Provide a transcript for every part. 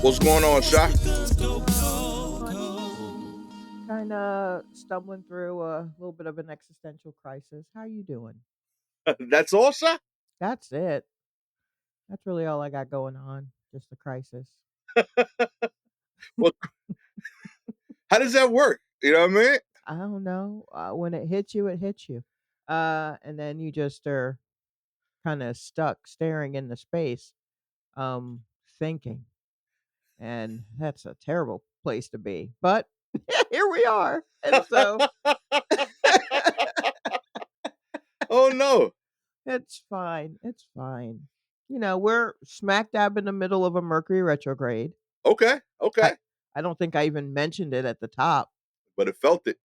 What's going on, Sha? Kind of stumbling through a little bit of an existential crisis. How you doing? That's all, Sha? That's it. That's really all I got going on. Just a crisis. Well, how does that work? You know what I mean? I don't know. When it hits you, it hits you. And then you just are kind of stuck staring into space, thinking. And that's a terrible place to be. But here we are. And so Oh no. it's fine. It's fine. We're smack dab in the middle of a Mercury retrograde. Okay. I Okay. I don't think I even mentioned it at the top. But it felt it.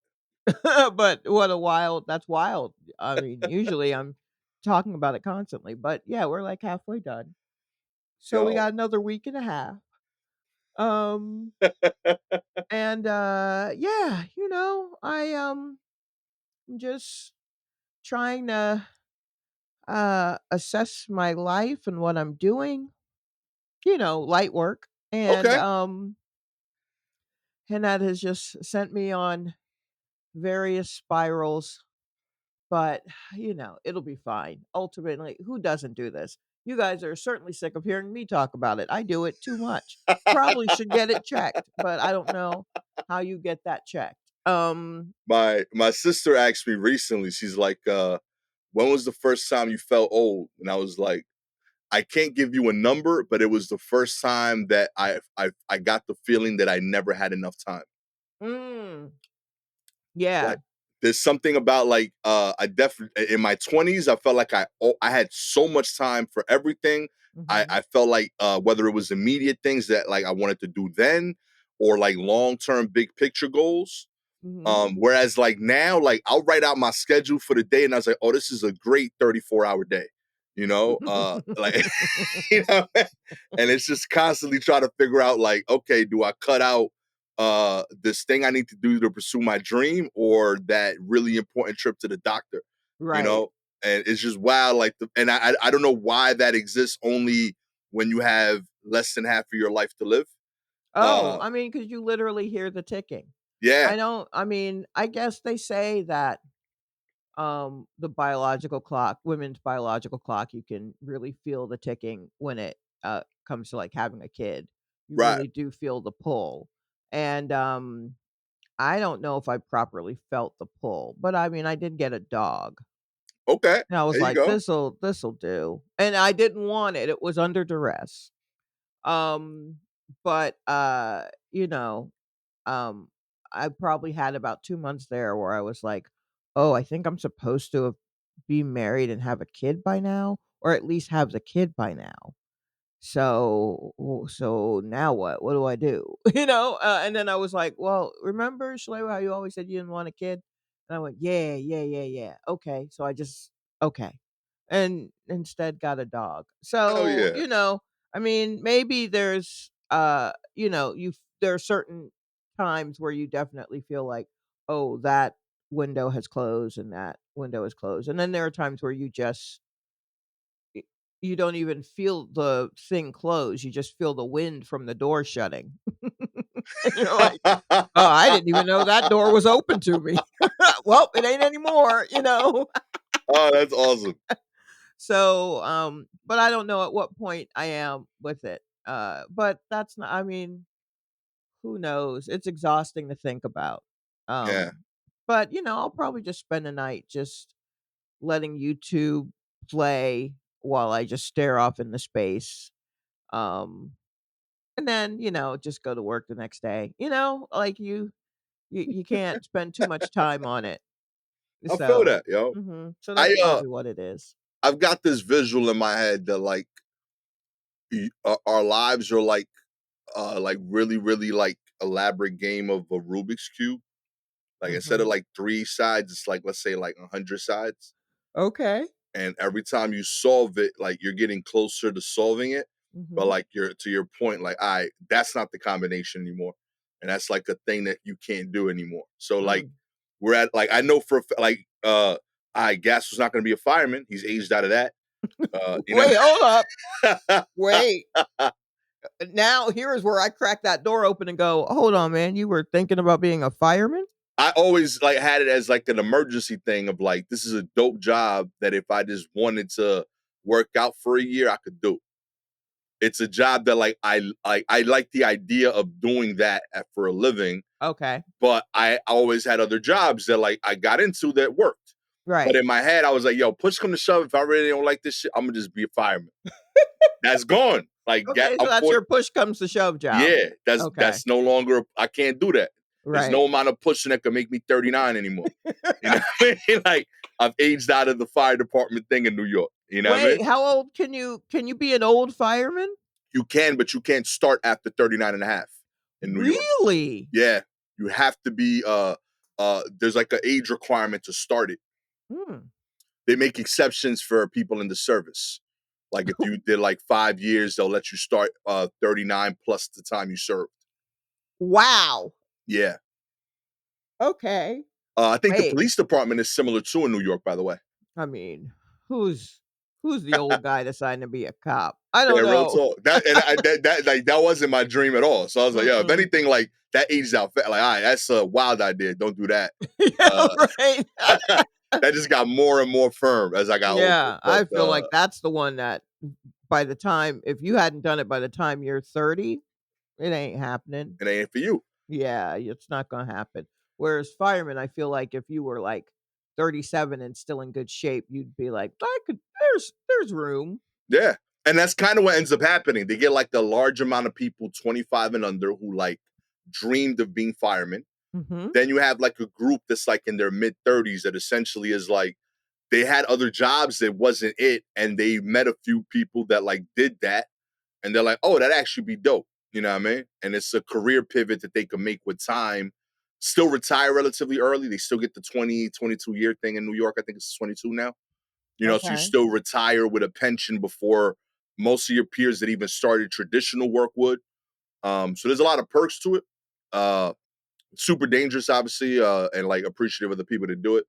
But what a wild that's wild. I mean, usually I'm talking about it constantly, but yeah, we're like halfway done. So we Yo. got another week and a half. Um and yeah, I'm just trying to assess my life and what I'm doing, light work. Okay. And that has just sent me on various spirals. But, it'll be fine. Ultimately, who doesn't do this? You guys are certainly sick of hearing me talk about it. I do it too much. Probably should get it checked, but I don't know how you get that checked. My sister asked me recently, she's like, when was the first time you felt old? And I was like, I can't give you a number, but it was the first time that I got the feeling that I never had enough time. mm, yeah. Like there's something about like I definitely in my 20s I felt like I had so much time for everything. Mhm, I felt like whether it was immediate things that like I wanted to do then or like long-term big picture goals. mhm. Whereas like now, like I'll write out my schedule for the day and I was like, oh, this is a great 34-hour day. Like you know, and it's just constantly trying to figure out like, okay, do I cut out this thing I need to do to pursue my dream or that really important trip to the doctor, you Right. know? And it's just wow, like I don't know why that exists only when you have less than half of your life to live. Oh, Uh I mean, because you literally hear the ticking. yeah, I guess they say that the biological clock, women's biological clock, you can really feel the ticking when it comes to like having a kid. You right. really do feel the pull. And I don't know if I properly felt the pull, but I mean, I did get a dog. Okay. And I was There you like, go. this'll do. And I didn't want it. It was under duress. Um but um, I probably had about 2 months there where I was like, "Oh, I think I'm supposed to have be married and have a kid by now, or at least have the kid by now. So now what? What do I do?" And then I was like, "Well, remember, Shalewa, how you always said you didn't want a kid?" And I went, "Yeah, yeah, yeah, yeah. Okay." So I just okay. And instead got a dog. Oh So, yeah. I mean, maybe there are certain times where you definitely feel like, "Oh, that window has closed and that window is closed." And then there are times where y you don't even feel the thing close, you just feel the wind from the door shutting. And you're like, "Oh, I didn't even know that door was open to me. Well, it ain't anymore." Oh, that's awesome. So, but I don't know at what point I am with it. But that's not I mean, who knows? It's exhausting to think about. Yeah. But, I'll probably just spend the night just letting YouTube play while I just stare off into space. Um, and then, just go to work the next day. Like you can't spend too much time on it. I feel So, that, yo. so that's I probably what it is. I've got this visual in my head that like our lives are like really really like elaborate game of a Rubik's cube. Like instead of Mhm. like 3 sides, it's like let's say like 100 sides. Okay. And every time you solve it, like you're getting closer to solving it. But Mhm. like you're to your point, like that's not the combination anymore. And that's like a thing that you can't do anymore. So like Mm. we're at like I know for like I Gas was not gonna be a fireman. He's aged out of that. You know. Wait, hold up. Wait. Now here is where I crack that door open and go, "Hold on, man, you were thinking about being a fireman?" I always like had it as like an emergency thing of like, this is a dope job that if I just wanted to work out for a year, I could do. It's a job that like I like the idea of doing that for a living, Okay. but I always had other jobs that like I got into that worked. But Right. in my head, I was like, yo, push come to shove, if I really don't like this shit, I'm gonna just be a fireman. That's gone. Like Okay, so I'm that's 40. your push comes to shove job. Yeah, Okay. that's no longer, I can't do that. There's Right. no amount of pushing that can make me 39 anymore. You know what I mean? Like I've aged out of the fire department thing in New York. You know what I mean? Wait, how old can you be an old fireman? You can, but you can't start after 39 and a half in New York. Really? Yeah. You have to be there's like an age requirement to start it. Hmm. They make exceptions for people in the service. Like if you did like 5 years, they'll let you start 39 plus the time you served. Wow. Yeah. Okay. I think the Wait. police department is similar too in New York, by the way. I mean, who's the old guy deciding to be a cop? I don't Yeah, real know. talk. That like that wasn't my dream at all. So I was like, yeah, if Mm-mm. anything, like that aged out. Like, all right, that's a wild idea. Don't do that. Yeah, Uh, right. that just got more and more firm as I got older. Yeah, But I feel like that's the one that by the time if you hadn't done it by the time you're 30, it ain't happening. it ain't for you. Yeah, it's not gonna happen. Whereas firemen, I feel like if you were like 37 and still in good shape, you'd be like, I could there's room. Yeah. And that's kind of what ends up happening. They get like a large amount of people 25 and under who like dreamed of being firemen. Mhm. Then you have like a group that's like in their mid 30s that essentially is like they had other jobs that wasn't it. And they met a few people that like did that. And they're like, oh, that actually be dope. You know what I mean? And it's a career pivot that they can make with time. Still retire relatively early. They still get the 20, 22-year thing in New York. I think it's 22 now. You know, so you Okay. still retire with a pension before most of your peers that even started traditional work would. So there's a lot of perks to it. Uh, Super dangerous, obviously, and like appreciative of the people that do it.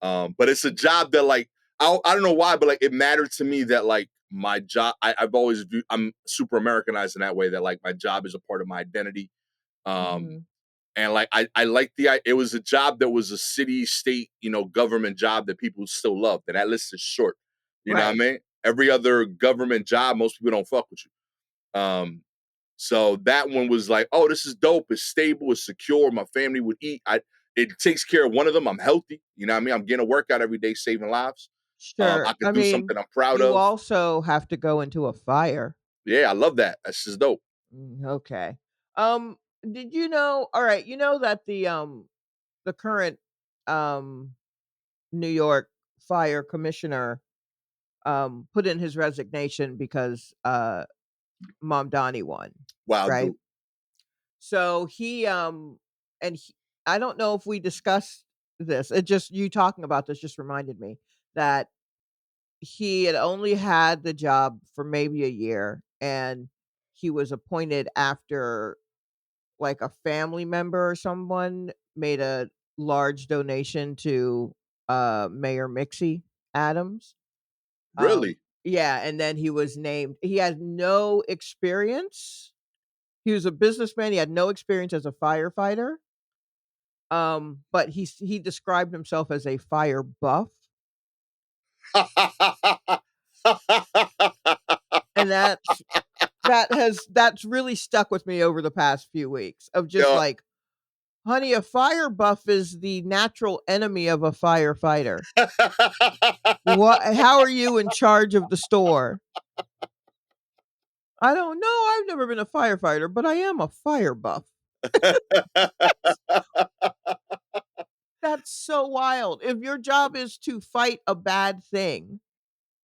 But it's a job that like I don't know why, but like it mattered to me that like my job. I've always viewed, I'm super Americanized in that way that like my job is a part of my identity. Um, Mhm. and like I like it was a job that was a city, state, government job that people still loved. And that list is short. You know what I Right. mean? Every other government job, most people don't fuck with you. So that one was like, oh, this is dope. It's stable. It's secure. My family would eat. It takes care of one of them. I'm healthy. You know what I mean? I'm getting a workout every day, saving lives. Sure. I could I do mean, something I'm proud you of. also have to go into a fire. Yeah, I love that. That's just dope. Okay. Um, did you know all right, you know that the current um New York fire commissioner put in his resignation because Mom Donnie won, Wow, right? dude. So and he, I don't know if we discussed this. It just you talking about this just reminded me that he had only had the job for maybe a year and he was appointed after like a family member or someone made a large donation to Mayor Mixie Adams. Really? Yeah, and then he was named he had no experience. He was a businessman, he had no experience as a firefighter. But he described himself as a fire buff, and that's really stuck with me over the past few weeks of just Yo. like, honey, a fire buff is the natural enemy of a firefighter. What how are you in charge of the store? I don't know, I've never been a firefighter, but I am a fire buff. That's so wild. If your job is to fight a bad thing,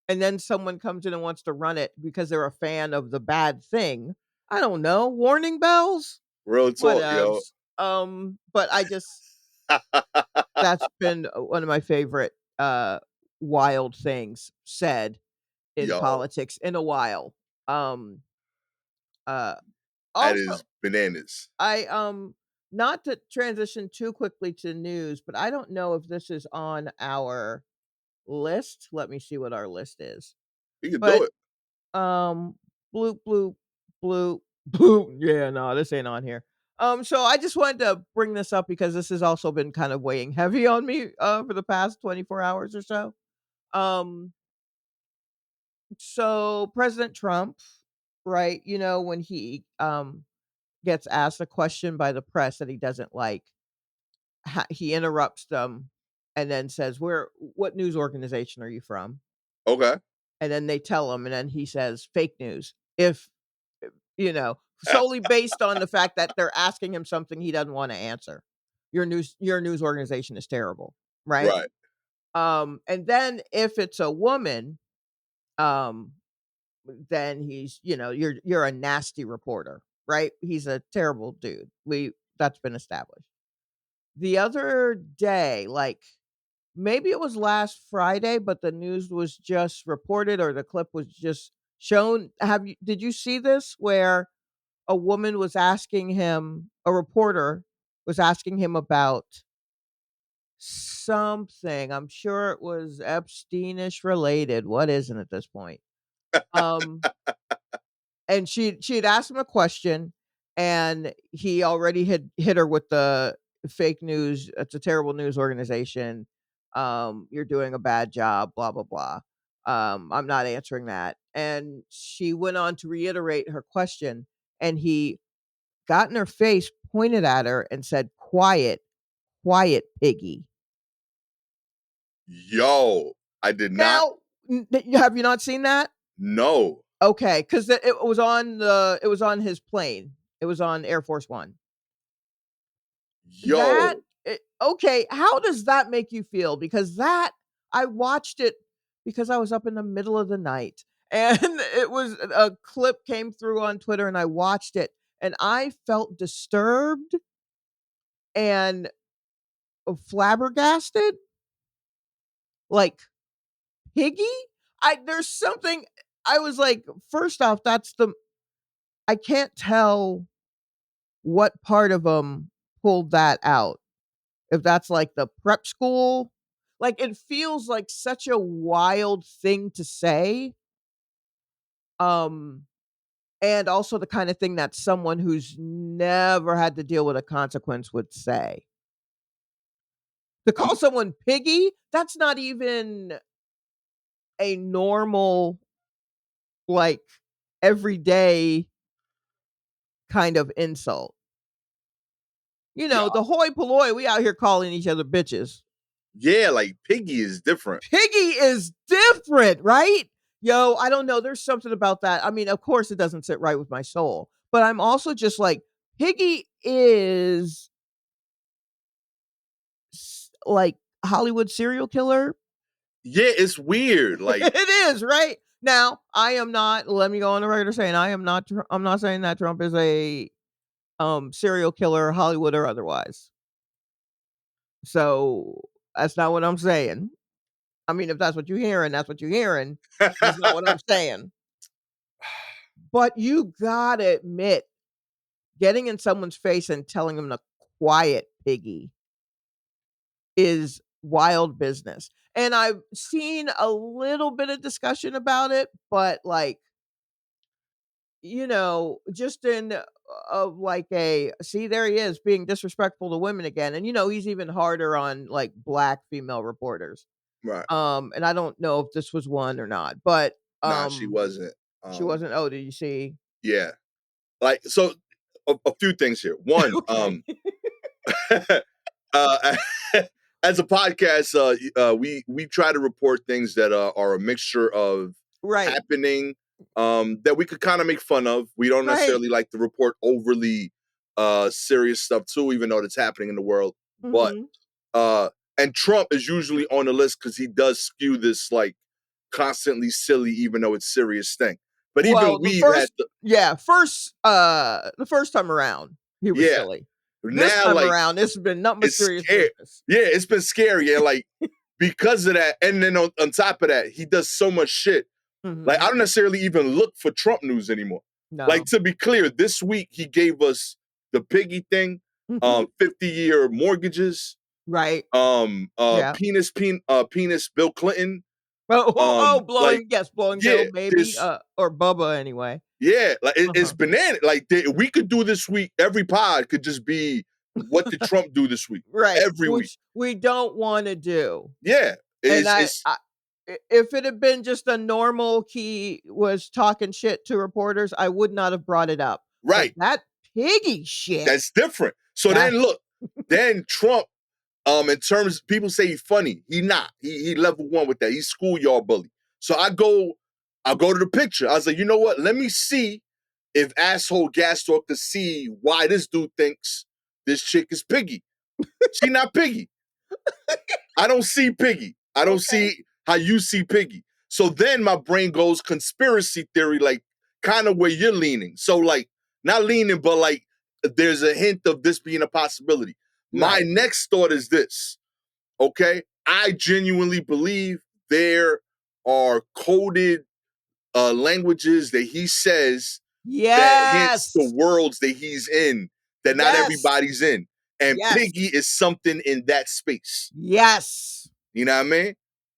and then someone comes in and wants to run it because they're a fan of the bad thing, I don't know, warning bells? Real talk, yo. Whatevs. But I just that's been one of my favorite, wild things said in Yo, politics in a while. Um, uh, that Also, is bananas. not to transition too quickly to news, but I don't know if this is on our list. Let me see what our list is. You can do But, it. bloop, bloop, bloop. Yeah, no, this ain't on here. So I just wanted to bring this up because this has also been kind of weighing heavy on me, for the past 24 hours or so. Um, so President Trump, right, when he, gets asked a question by the press that he doesn't like, he interrupts them and then says, what news organization are you from?" Okay. And then they tell him, and then he says, "Fake news." If solely based on the fact that they're asking him something he doesn't wanna answer. Your news organization is terrible, right? Right. And then if it's a woman, um, then he's, "You're a nasty reporter," right? He's a terrible dude. That's been established. The other day, like, maybe it was last Friday, but the news was just reported or the clip was just shown. Did you see this where a reporter was asking him about something. I'm sure it was Epsteinish related. What isn't at this point? Um, and she had asked him a question, and he already had hit her with the fake news. It's a terrible news organization. You're doing a bad job. Blah blah blah. I'm not answering that. And she went on to reiterate her question, and he got in her face, pointed at her, and said, "Quiet, quiet, piggy." Yo, I did not Now, have you not seen that? know. Okay, because it was on his plane. It was on Air Force One. Yo, Okay, how does that make you feel? Because I watched it because I was up in the middle of the night, and it was a clip came through on Twitter, and I watched it, and I felt disturbed and flabbergasted, like, piggy? There's something. I was like, first off, I can't tell what part of him pulled that out. If that's like the prep school, like, it feels like such a wild thing to say. Um, and also the kind of thing that someone who's never had to deal with a consequence would say. To I'm call someone piggy, that's not even a normal, like, everyday kind of insult. yeah, The hoi polloi, we out here calling each other bitches. yeah, like Piggy is different. Piggy is different, right? Yo, I don't know. There's something about that. I mean, of course, it doesn't sit right with my soul, but I'm also just like, Piggy is like Hollywood serial killer. Yeah, it's weird. Like, It is, right? Now, I am not, let me go on the record saying I'm not saying that Trump is a serial killer, Hollywood or otherwise. So that's not what I'm saying. I mean, if that's what you're hearing, that's what you're hearing. That's not what I'm saying. But you gotta admit, getting in someone's face and telling them to quiet, piggy, is wild business. And I've seen a little bit of discussion about it, but, like, just in like a see, there he is being disrespectful to women again. And he's even harder on, like, black female reporters. right. And I don't know if this was one or not, but Nah, she wasn't. she Um, wasn't. Oh, did you see? yeah. Like, so a few things here. One, Okay. uh, as a podcast, we try to report things that are a mixture of Right. happening that we could kind of make fun of. We don't Right. necessarily like to report overly serious stuff too, even though it's happening in the world. But Mhm. uh, and Trump is usually on the list because he does skew this like constantly silly, even though it's serious thing. But even Well, we've had the first time around, he was yeah. silly. This Now time like around, it's been nothing but it's serious scary. business. Yeah, it's been scary. And like because of that, and then on top of that, he does so much shit. Like, I Mhm. don't necessarily even look for Trump news anymore. Like, No. to be clear, this week he gave us the piggy thing, Mhm. 50-year mortgages, Right. Yeah. penis Bill Clinton. Oh, Like, blowing Bill yeah, maybe, this or Bubba anyway. Yeah, like it's Uh-huh. banana. Like we could do this week. Every pod could just be what did Trump do this week? Right, Every week. which we don't wanna do. Yeah, And it's if it had been just a normal he was talking shit to reporters, I would not have brought it up. But right. that piggy shit, That's different. So that then look, then Trump, in terms people say he's funny. He not. He level one with that. He's schoolyard bully. So I go to the picture. I was like, you know what? Let me see if asshole Gastor could see why this dude thinks this chick is Piggy. She not Piggy. I don't see Piggy. I don't see how you see Piggy. So then my brain goes conspiracy theory, like kind of where you're leaning. So like not leaning, but like there's a hint of this being a possibility. My right. next thought is this. Okay, I genuinely believe there are coded languages that he says that hints Yes. the worlds that he's in that not Yes. everybody's in. And Yes. Piggy is something in that space. Yes. You know what I mean?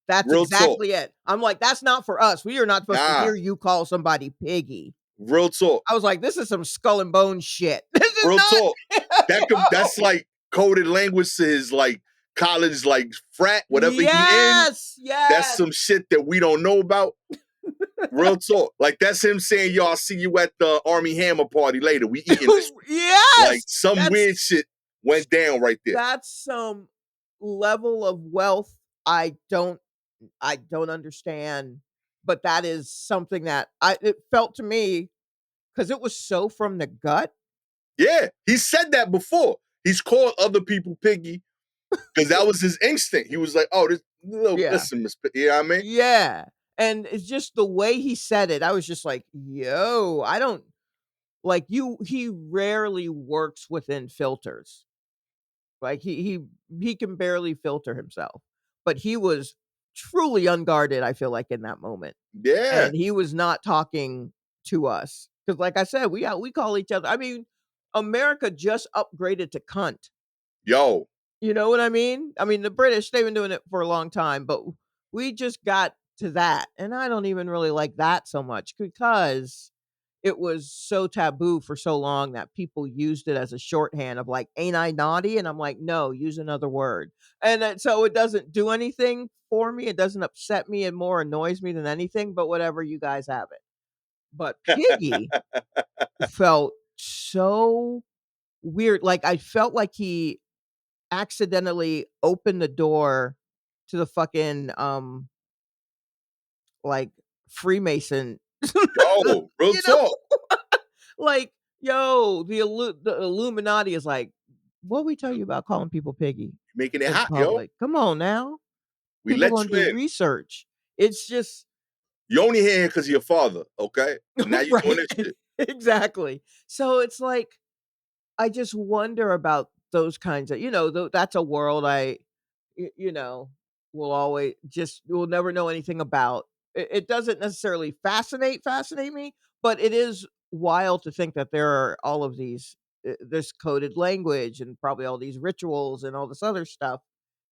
That's Real talk. exactly it. I'm like, that's not for us. We are not supposed to Nah. hear you call somebody piggy. Real talk. I was like, this is some skull and bone shit. This is Real not talk. That's like coded language to his like college like frat, whatever he in. Yes. That's some shit that we don't know about. Real talk. Like that's him saying, yo, I'll see you at the Army Hammer party later. We eating this. Yes. Like some weird shit went down right there. That's some level of wealth I don't understand, but that is something that it felt to me because it was so from the gut. Yeah, he said that before. He's called other people Piggy because that was his instinct. He was like, oh, this little, listen, Miss Piggy, you know what I mean? Yeah. And it's just the way he said it. I was just like, yo, I don't like he rarely works within filters. Like he can barely filter himself. But he was truly unguarded, I feel like, in that moment. Yeah. And he was not talking to us. Because like I said, we call each other. I mean, America just upgraded to cunt. Yo. You know what I mean? I mean, the British, they've been doing it for a long time, but we just got to that. And I don't even really like that so much because it was so taboo for so long that people used it as a shorthand of like, ain't I naughty? And I'm like, no, use another word. And so it doesn't do anything for me. It doesn't upset me. It more annoys me than anything, but whatever, you guys have it. But Piggy felt so weird. Like I felt like he accidentally opened the door to the fucking like Freemason. Yo, real talk. Like, yo, the Illuminati is like, what we tell you about calling people piggy Making it in hot, public? Come on now. We People let gonna you do in. research. It's just You only here because of your father, okay? Now you're doing right. this shit. Exactly. So it's like I just wonder about those kinds of, that's a world you know, will always just will never know anything about. It doesn't necessarily fascinate me, but it is wild to think that there are all of these this coded language and probably all these rituals and all this other stuff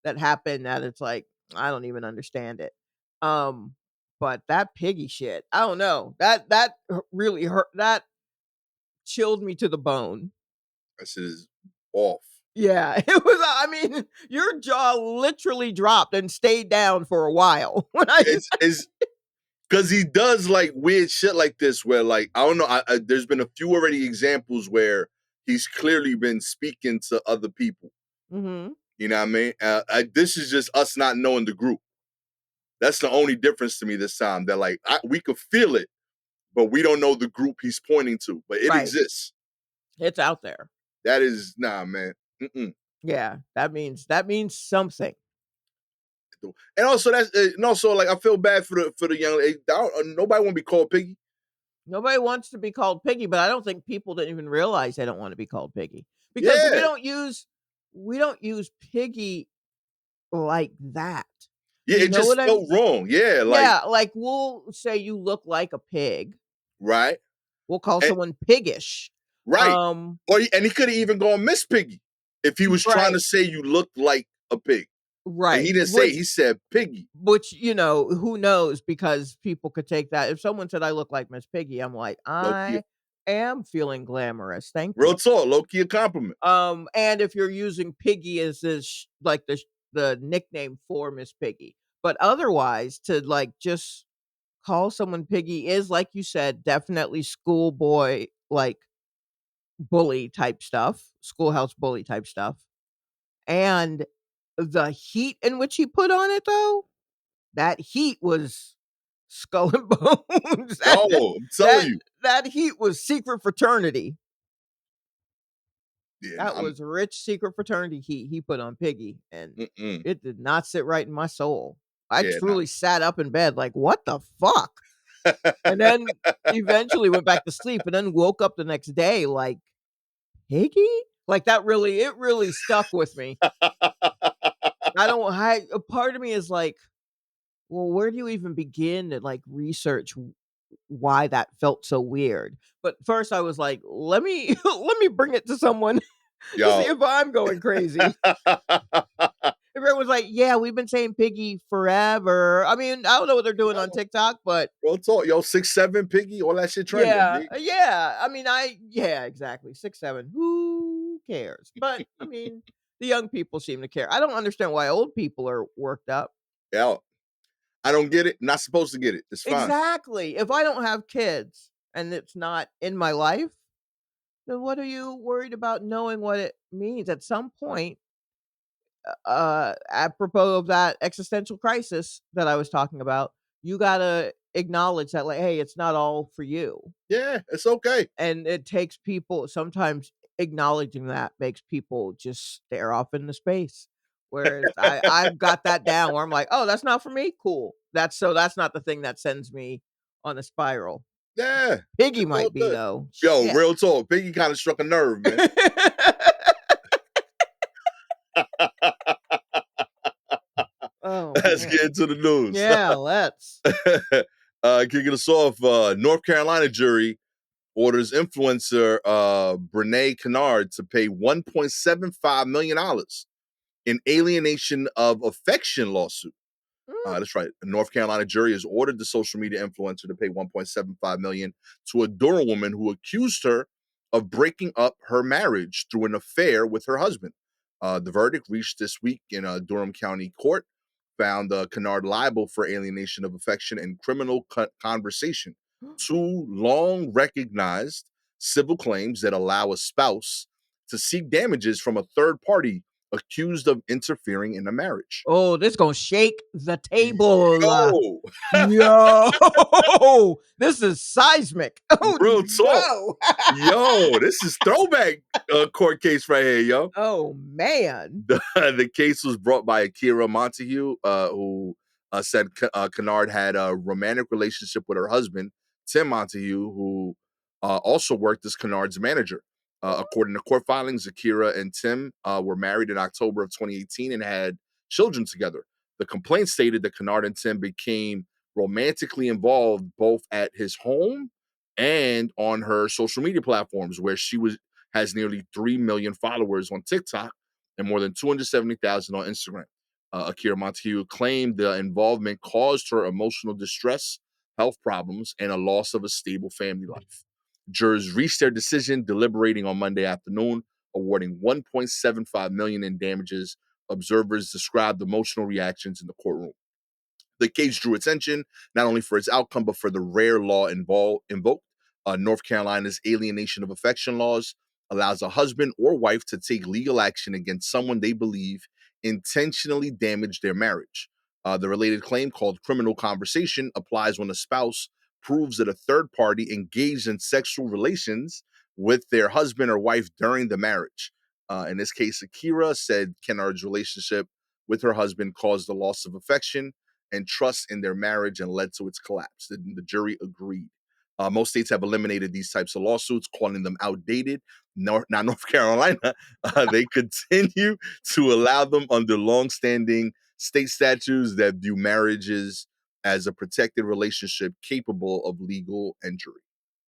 that happen that it's like I don't even understand it. But that piggy shit, I don't know. That really hurt. That chilled me to the bone. That shit is off. Yeah, it was. I mean, your jaw literally dropped and stayed down for a while when I. It's because he does like weird shit like this, where like I don't know. There's been a few already examples where he's clearly been speaking to other people. Mm-hmm. You know what I mean? This is just us not knowing the group. That's the only difference to me this time. That like we could feel it, but we don't know the group he's pointing to. But it exists. It's out there. That is man. Mm-mm. Yeah, that means something. And also like I feel bad for the young lady. Nobody want to be called Piggy. Nobody wants to be called piggy, but I don't think people didn't even realize they don't want to be called piggy because we don't use piggy like that. Yeah, You it know just what I felt wrong. Yeah, like we'll say you look like a pig. Right. We'll call someone piggish. Right. And he could have even gone Miss Piggy if he was trying to say you looked like a pig. And he Right, didn't say, he said Piggy. which, you know, who knows, because people could take that if someone said, "I look like Miss Piggy," I'm like, Low key, "I am feeling glamorous, thank you." real talk, low key a compliment. And if you're using Piggy as this like the nickname for Miss Piggy. But otherwise, to, like, just call someone Piggy is, like you said, definitely schoolboy, like, bully type stuff, schoolhouse bully type stuff. And the heat in which he put on it, though, that heat was skull and bones. Yo, I'm telling That you. that heat was secret fraternity. Yeah, That was rich secret fraternity heat he put on Piggy, and mm-mm. it did not sit right in my soul. I Yeah, nah. truly sat up in bed like, "What the fuck?" And then eventually went back to sleep and then woke up the next day like, "Piggy?" Like, that really it really stuck with me. I don't I a part of me is like, "Well, where do you even begin to, like, research why that felt so weird?" But first I was like, "Let me let me bring it to someone to see Yo. if I'm going crazy." Everyone's like, "Yeah, we've been saying Piggy forever." I mean, I don't know what they're doing on Yo, TikTok, but real talk. Yo, 6'7" Piggy, all that shit trending, yeah, B. yeah. I mean, yeah, exactly. 6'7". Who cares? But I mean, the young people seem to care. I don't understand why old people are worked up. Yo, I don't get it. Not supposed to get it. It's fine. Exactly. If I don't have kids and it's not in my life, then what are you worried about knowing what it means? At some point, apropos of that existential crisis that I was talking about, you gotta acknowledge that, like, hey, it's not all for you. Yeah, it's okay. And it takes people sometimes acknowledging that makes people just stare off into space. Whereas I've got that down where I'm like, oh, that's not for me. Cool. That's not the thing that sends me on a spiral. Yeah, Piggy it's all might be good. though. Yo, Shit. real talk. Piggy kind of struck a nerve, man. Oh Let's get man. into the news. Yeah, let's. Kicking us off, North Carolina jury orders influencer Brene Kennard to pay $1.75 million in alienation of affection lawsuit. Mm. That's right. A North Carolina jury has ordered the social media influencer to pay 1.75 million to a Durham woman who accused her of breaking up her marriage through an affair with her husband. The verdict reached this week in a Durham County court found Kennard liable for alienation of affection and criminal conversation, two long recognized civil claims that allow a spouse to seek damages from a third party accused of interfering in a marriage. Oh, this gonna shake the table. Yo, Yo, this is seismic. Oh real talk. no. Yo, this is throwback court case right here, yo. Oh man. The case was brought by Akira Montague, who said Kennard had a romantic relationship with her husband, Tim Montague, who also worked as Kennard's manager. According to court filings, Akira and Tim were married in October of 2018 and had children together. The complaint stated that Kennard and Tim became romantically involved both at his home and on her social media platforms, where she has nearly 3 million followers on TikTok and more than 270,000 on Instagram. Akira Montague claimed the involvement caused her emotional distress, health problems, and a loss of a stable family life. Jurors reached their decision deliberating on Monday afternoon, awarding 1.75 million in damages. Observers described emotional reactions in the courtroom. The case drew attention not only for its outcome, but for the rare law invoked. North Carolina's alienation of affection laws allows a husband or wife to take legal action against someone they believe intentionally damaged their marriage. The related claim, called criminal conversation, applies when a spouse proves that a third party engaged in sexual relations with their husband or wife during the marriage. In this case, Akira said Kennard's relationship with her husband caused the loss of affection and trust in their marriage and led to its collapse. The jury agreed. Most states have eliminated these types of lawsuits, calling them outdated. Not North Carolina. They continue to allow them under longstanding state statutes that view marriages as a protected relationship capable of legal injury.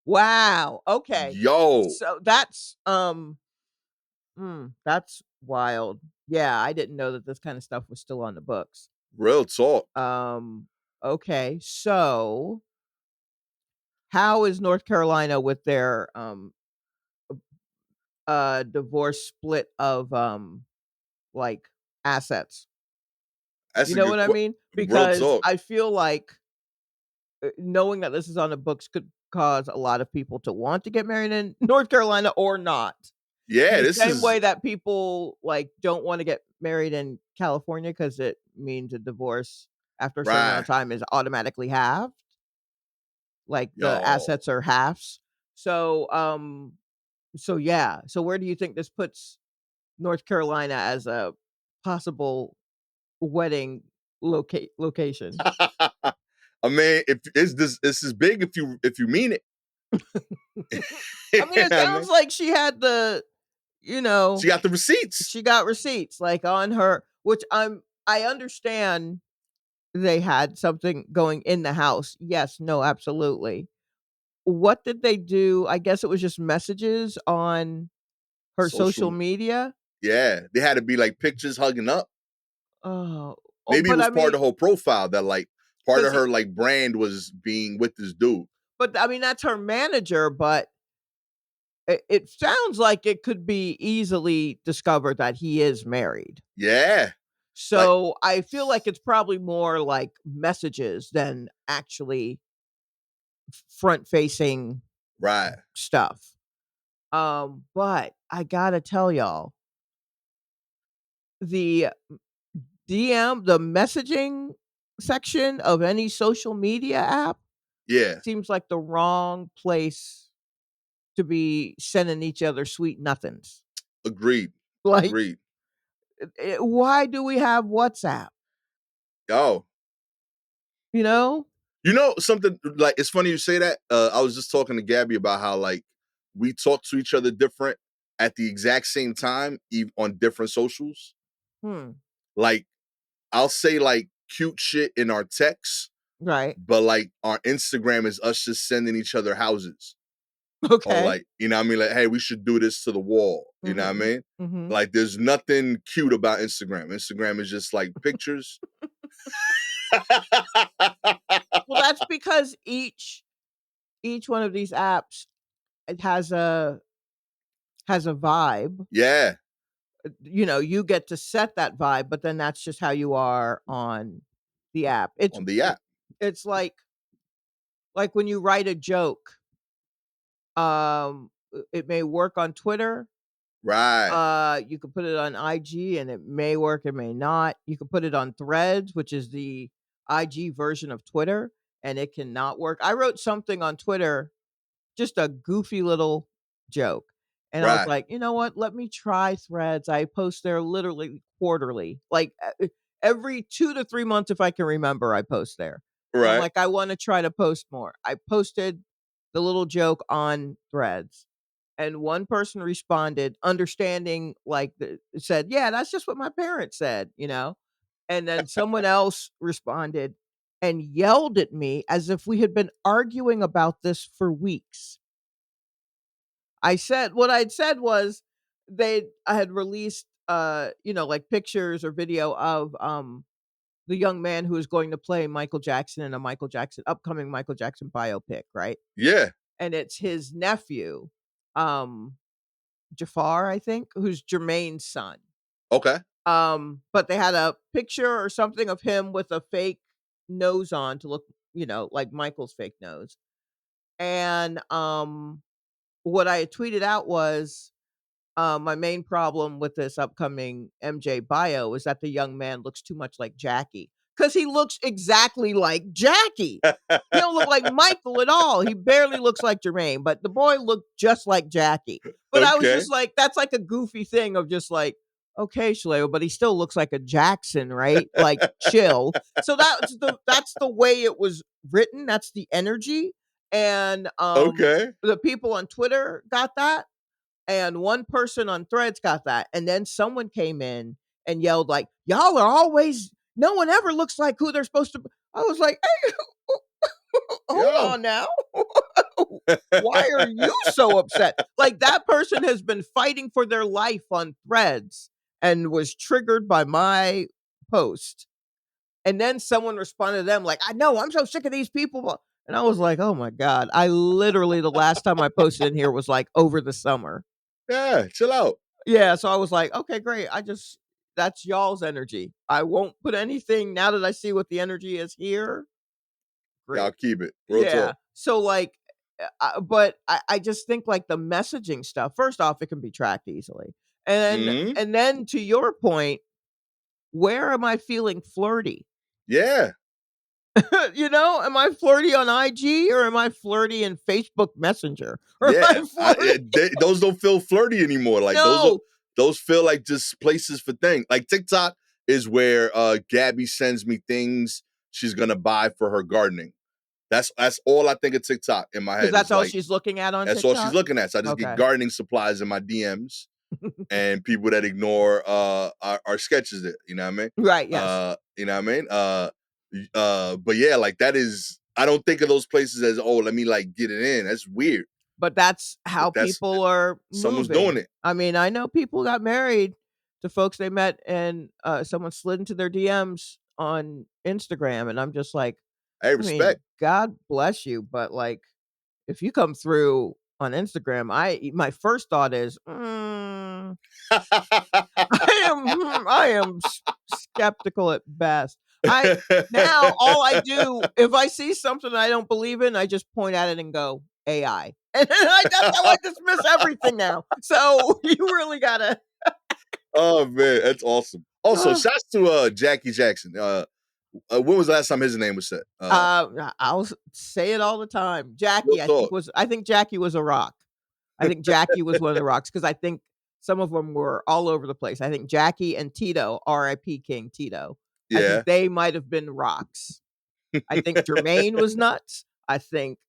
Wow. Okay. Yo, So that's That's wild. Yeah, I didn't know that this kind of stuff was still on the books. Real talk. Okay, so how is North Carolina with their divorce split of like assets? That's You a know good what I mean? real Because talk. I feel like knowing that this is on the books could cause a lot of people to want to get married in North Carolina or not. In Yeah, the this same is way that people, like, don't wanna get married in California because it means a divorce after a certain amount right. of time is automatically halved, like, the Yo. assets are halves. So, yeah. So where do you think this puts North Carolina as a possible wedding location? I mean, if is this is big if you mean it. You I mean, it know what I sounds mean? like she had the you She know, got the receipts. she got receipts, like, on her which I understand they had something going in the house. Yes, no, absolutely. What did they do? I guess it was just messages on her social Social media? yeah, they had to be like pictures hugging up. Oh, Maybe it but was I part mean, of the whole profile that like part of 'cause her like brand was being with this dude. but I mean, that's her manager, but it sounds like it could be easily discovered that he is married. Yeah. Like So, I feel like it's probably more like messages than actually front-facing right. stuff. But I gotta tell y'all, the the messaging section of any social media app Yeah. seems like the wrong place to be sending each other sweet nothings. Agreed. Like, Agreed. why do we have WhatsApp? Oh. You know? You know something like it's funny you say that. I was just talking to Gabby about how like we talk to each other different at the exact same time, on different socials. Hmm. Like I'll say like cute shit in our texts, Right. but like our Instagram is us just sending each other houses. Or Okay. like, you know what I mean? Like, hey, we should do this to the wall. You know what I Mhm. mean? Mhm. Like there's nothing cute about Instagram. Instagram is just like pictures. Well, that's because each one of these apps, it has a vibe. Yeah, You know, you get to set that vibe, but then that's just how you are on the app. on the app. It's like when you write a joke, it may work on Twitter. Right, You could put it on IG and it may work, it may not. You could put it on Threads, which is the IG version of Twitter, and it cannot work. I wrote something on Twitter, just a goofy little joke. And I was right, like, "You know what? Let me try Threads." I post there literally quarterly. Like, every 2 to 3 months, if I can remember, I post there. And I'm right, like, "I wanna try to post more." I posted the little joke on Threads, and one person responded, understanding, like, said, "Yeah, that's just what my parents said," you know? And then someone else responded and yelled at me as if we had been arguing about this for weeks. I said what I'd said was I had released, like pictures or video of, the young man who is going to play Michael Jackson in a upcoming Michael Jackson biopic, right? yeah, And it's his nephew, um, Jafar, I think, who's Jermaine's son. okay, But they had a picture or something of him with a fake nose on to look, like Michael's fake nose. And, what I had tweeted out was, my main problem with this upcoming MJ bio is that the young man looks too much like Jackie, because he looks exactly like Jackie. He don't look like Michael at all. He barely looks like Jermaine, but the boy looked just like Jackie. But I was okay, just like, that's like a goofy thing of just like, okay, Shalewa, but he still looks like a Jackson, right? Like, chill. So that's the way it was written. That's the energy. And okay. the people on Twitter got that, and one person on Threads got that, and then someone came in and yelled like, "Y'all are always no one ever looks like who they're supposed to be." I was like, "Hey, hold Yo, on now." Why are you so upset? Like, that person has been fighting for their life on Threads and was triggered by my post. And then someone responded to them like, "I know, I'm so sick of these people." And I was like, "Oh my God." I literally, the last time I posted in here was like over the summer. Yeah, chill out. Yeah, so I was like, "Okay, great. That's y'all's energy. I won't put anything now that I see what the energy is here." Y'all Great. keep it. Real Yeah. talk. So, like, but I just think, like, the messaging stuff, first off, it can be tracked easily. Hmm. And then to your point, where am I feeling flirty? Yeah. Am I flirty on IG or am I flirty in Facebook Messenger? Or am Yeah. I flirty? Those don't feel flirty anymore. Like No, those feel like just places for things. Like TikTok is where Gabby sends me things she's gonna buy for her gardening. That's all I think of TikTok in my because head that's is all like she's looking at on that's all she's TikTok? looking at. So I just get Okay. gardening supplies in my DMs and people that ignore our sketches there. You know what I mean? Right, yes. You know what I mean? But yeah, like that is I don't think of those places as let me like get it in. That's weird. But that's But how that's people are someone's doing moving. it. I mean, I know people got married to folks they met and, someone slid into their DMs on Instagram, and I'm just like, Hey, I mean, respect. God bless you, but, like, if you come through on Instagram, my first thought is, I am skeptical at best. I Now all I do if I see something I don't believe in, I just point at it and go AI, and then that's how I dismiss everything now. So you really gotta. Oh man, that's awesome. Also, Uh, shouts to Jackie Jackson. When was the last time his name was said? I'll say it all the time. Real Jackie, talk. I think Jackie was a rock. I think Jackie was one of the rocks because I think some of them were all over the place. I think Jackie and Tito, R.I.P. King Tito, I think Yeah. they might have been rocks. I think Jermaine was nuts. I think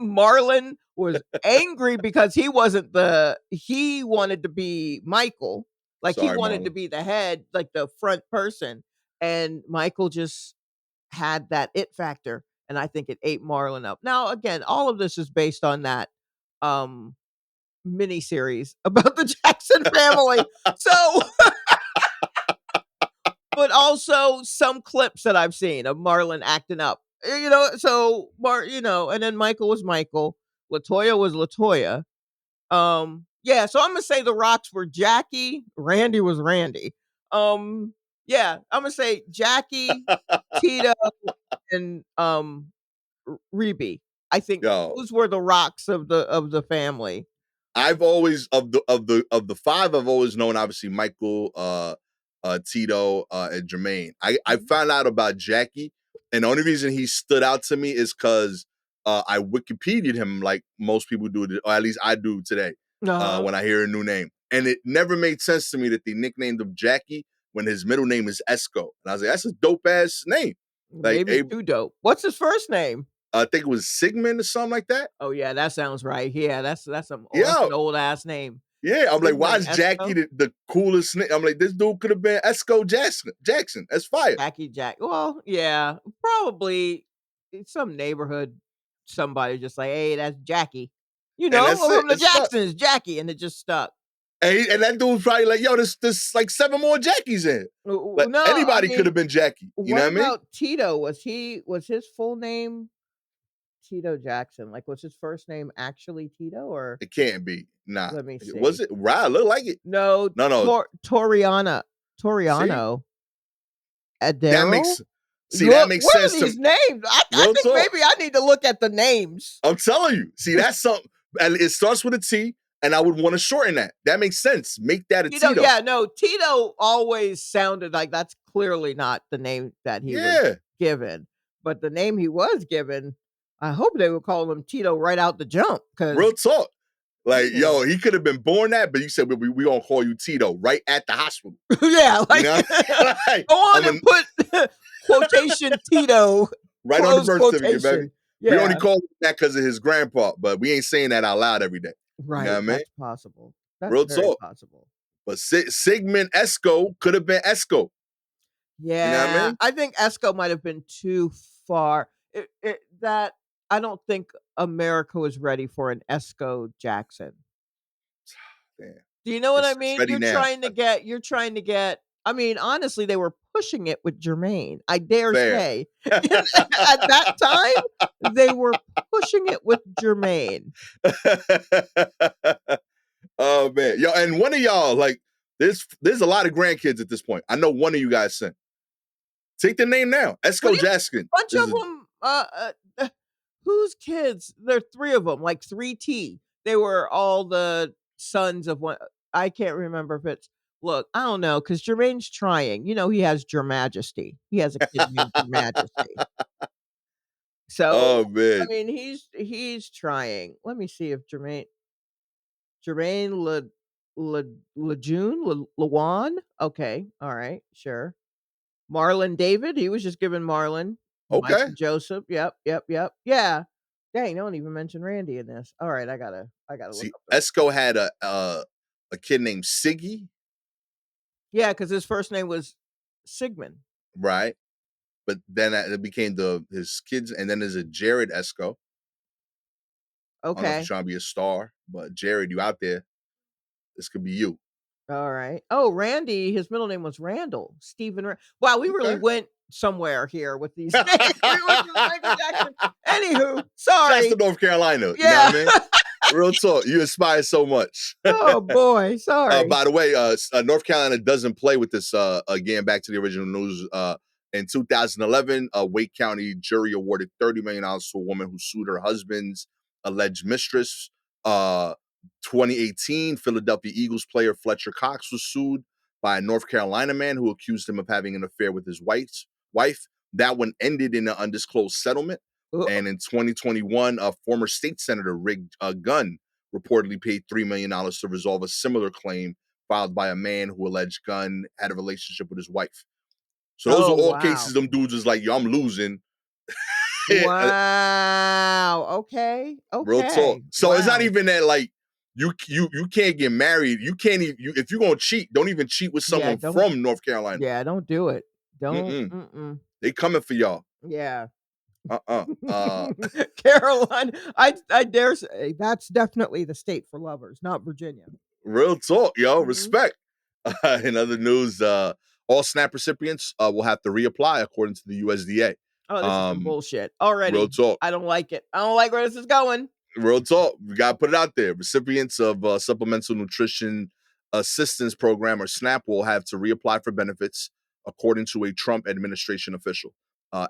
Marlon was angry because he wanted to be Michael. Like he Sorry, wanted to Marlon. be the head, like the front person. And Michael just had that it factor. And I think it ate Marlon up. Now, again, all of this is based on that um miniseries about the Jackson family. So, but also some clips that I've seen of Marlon acting up. So and then Michael was Michael, Latoya was Latoya. Yeah, so I'm gonna say the rocks were Jackie, Randy was Randy. Yeah, I'm gonna say Jackie, Tito, and Reby. I think Yo, those were the rocks of the family. I've always of the five, I've always known obviously Michael, Tito, and Jermaine. I Mhm. found out about Jackie, and the only reason he stood out to me is because I Wikipedia'd him like most people do, or at least I do today. Uh-huh. When I hear a new name, and it never made sense to me that they nicknamed him Jackie when his middle name is Esco, and I was like, that's a dope ass name. Like, Maybe too dope. What's his first name? I think it was Sigmund or something like that. Oh, yeah, that sounds right. Yeah, that's Yeah, an old ass name. yeah, I'm like, why Sigmund is Jackie Esco? the coolest name? I'm like, this dude could have been Esco Jackson. Jackson, that's fire. Jackie Jack well, yeah, probably in some neighborhood, somebody just like, "Hey, that's Jackie." And that's it. From the It stuck. Jacksons, Jackie, and it just stuck. And that dude's probably like, yo, there's like seven more Jackies in. Like No, I anybody could mean, have been Jackie. You know what what I mean? about Tito? Was his full name Tito Jackson? Like, was his first name actually Tito, or It can't be. Nah. let me Was see. it? Right, look like it. No, No. See, Toriano that Adderall? makes that Look, makes what are sense to these names? I real think talk. maybe I need to look at the names. I'm telling you. See, that's something. And it starts with a T, and I would want to shorten that. That makes sense. Make that a Tito. Yeah, no, Tito always sounded like that's clearly not the name that he was Yeah. given, but the name he was given, I hope they would call him Tito right out the jump, Real because talk. Like, yo, he could have been born that, but you said we gonna call you Tito right at the hospital. yeah, You like know, like, go on I'm and put quotation Tito, right on the close birth certificate, baby. quotation. We only Yeah, call him that because of his grandpa, but we ain't saying that out loud every day. You know right, what I mean? that's possible. That's Real very talk. possible. But Sigmund Esco could have been Esco. You know what I Yeah, mean? I think Esco might have been too far. That I don't think America was ready for an Esco Jackson. Damn. Do you know what I It's mean? ready now. You're trying to get, I mean, honestly, they were pushing it with Jermaine. I dare Fair. say. At that time, they were pushing it with Jermaine. Oh man. Yo, and one of y'all, like, there's a lot of grandkids at this point. I know one of you guys sent. Take the name now. Esco Jackson. Bunch of them, whose kids? There are 3 of them, like 3T. They were all the sons of one. I can't remember if it's, look, I don't know, because Jermaine's trying. You know, he has Your Majesty. He has a kid named Your Majesty. So, Oh I man. mean, he's trying. Let me see if Jermaine Lejeune? Okay, all right, sure. Marlon David, he was just given Marlon. Okay. Michael Joseph, yep. Yeah. Dang, don't even mention Randy in this. All right, I gotta look See, up the, Esco had a kid named Siggy, yeah, because his first name was Sigmund. right? But then it became his kids, and then there's a Jared Esco. I don't know if you're Okay. trying to be a star, but Jared, you out there? This could be you. All right. Oh, Randy, his middle name was Randall. Wow, we really Okay. went somewhere here with these names. We went to Michael Jackson. Anywho, sorry. Shouts to North Carolina. Yeah. You know what I mean? Real talk. You inspire so much. Oh boy, sorry. By the way, North Carolina doesn't play with this. Again, back to the original news. In 2011, a Wake County jury awarded $30 million to a woman who sued her husband's alleged mistress. 2018, Philadelphia Eagles player Fletcher Cox was sued by a North Carolina man who accused him of having an affair with his wife. That one ended in an undisclosed settlement. And in 2021, a former state senator, Rick Gunn, reportedly paid $3 million to resolve a similar claim filed by a man who alleged Gunn had a relationship with his wife. So those are all cases them dudes was like, yo, I'm losing. Wow. Okay. Real talk. So it's not Wow. even that like you can't get married. You can't even if you're gonna cheat, don't even cheat with someone from North Carolina. Yeah, don't do it. Don't. They coming for y'all. Yeah. Carolina, I dare say that's definitely the state for lovers, not Virginia. Real talk, yo. Respect. In other news, all SNAP recipients will have to reapply according to the USDA. Oh, this is some bullshit already. Real talk. I don't like it. I don't like where this is going. Real talk. We got to put it out there. Recipients of Supplemental Nutrition Assistance Program, or SNAP, will have to reapply for benefits, according to a Trump administration official.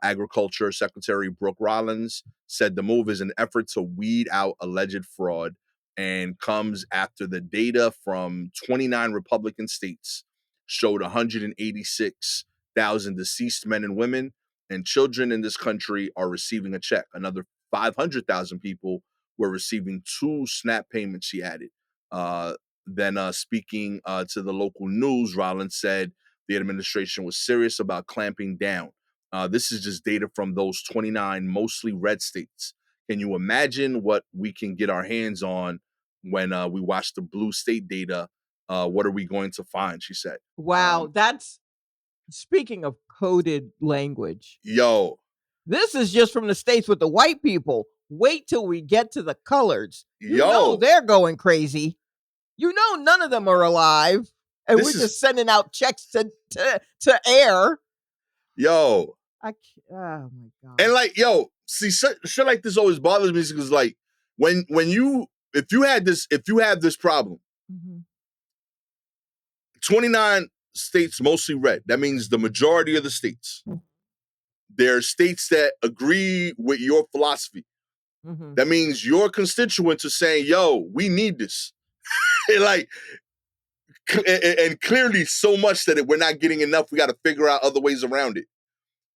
Agriculture Secretary Brooke Rollins said the move is an effort to weed out alleged fraud and comes after the data from 29 Republican states showed 186,000 deceased men and women and children in this country are receiving a check. Another 500,000 people were receiving 2 SNAP payments, she added. Then speaking to the local news, Rollins said the administration was serious about clamping down. This is just data from those 29 mostly red states. Can you imagine what we can get our hands on when we watch the blue state data? What are we going to find? She said. Wow, that's speaking of coded language. Yo. This is just from the states with the white people. Wait till we get to the coloreds. You know they're going crazy. You know none of them are alive. And we're just sending out checks to air. Yo. Oh my God. And like, yo, see, shit like this always bothers me because like if you have this problem, 29 states mostly red. That means the majority of the states. There are states that agree with your philosophy. That means your constituents are saying, yo, we need this. and clearly so much that we're not getting enough. We got to figure out other ways around it.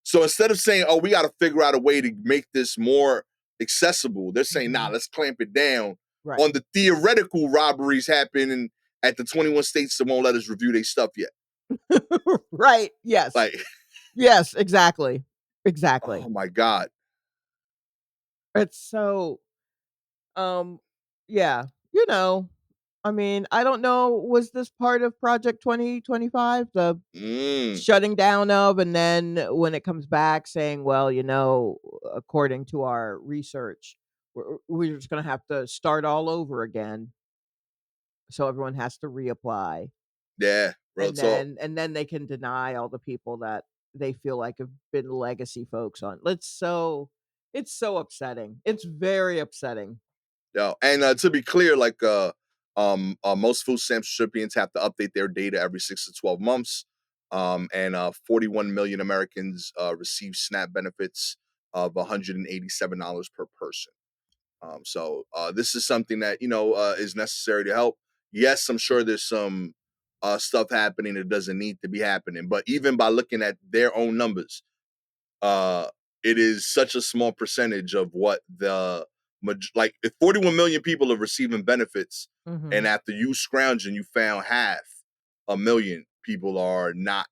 So instead of saying, oh, we got to figure out a way to make this more accessible, they're saying, nah, let's clamp it down on the theoretical robberies happening at the 21 states that won't let us review their stuff yet. Right. Yes. Yes, exactly. Exactly. Oh my God. It's so, yeah, you know, I mean, I don't know, was this part of Project 2025, the shutting down of, and then when it comes back saying, well, you know, according to our research, we're just gonna have to start all over again. So everyone has to reapply. Yeah, real talk. And then they can deny all the people that they feel like have been legacy folks on. It's so upsetting. It's very upsetting. Yeah, and to be clear, like most food stamps recipients have to update their data every 6 to 12 months. And 41 million Americans receive SNAP benefits of $187 per person. So this is something that is necessary to help. Yes, I'm sure there's some stuff happening that doesn't need to be happening, but even by looking at their own numbers, uh, it is such a small percentage of what like if 41 million people are receiving benefits, and Mhm. after you scrounging, you found half a million people are not.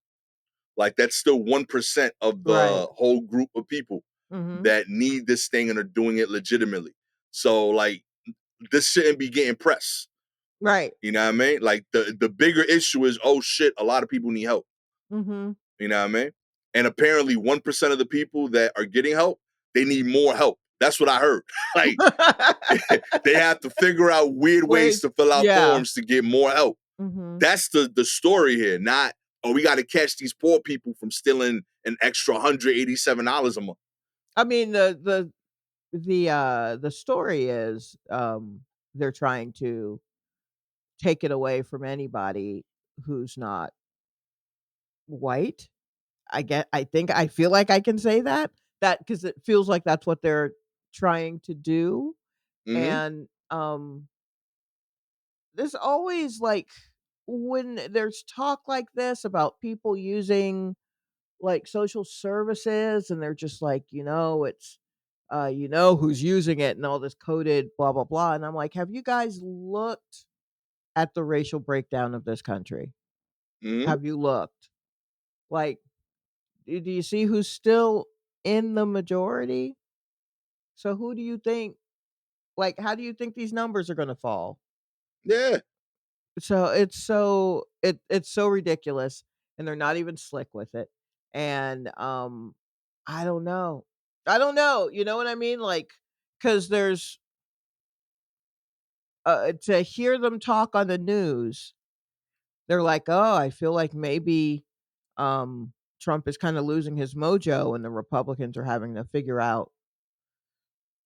Like that's still 1% of Right. the whole group of people Mhm. that need this thing and are doing it legitimately. So like this shouldn't be getting press. Right. You know what I mean? Like the bigger issue is, oh shit, a lot of people need help. Mhm. You know what I mean? And apparently 1% of the people that are getting help, they need more help. That's what I heard. Like they have to figure out weird ways Ways. to fill out Yeah. forms to get more help. Mhm. That's the story here, not, oh, we got to catch these poor people from stealing an extra $187 a month. I mean, the story is, they're trying to take it away from anybody who's not white. I feel like I can say that because it feels like that's what they're trying to do. Mm-hmm. And there's always like when there's talk like this about people using like social services and they're just like, it's who's using it and all this coded blah blah blah. And I'm like, have you guys looked at the racial breakdown of this country? Mm-hmm. Have you looked? Like, do you see who's still in the majority? So who do you think, like, how do you think these numbers are gonna fall? Yeah. So it's so ridiculous, and they're not even slick with it. And I don't know. I don't know. You know what I mean? Like, because there's to hear them talk on the news, they're like, oh, I feel like maybe Trump is kind of losing his mojo, and the Republicans are having to figure out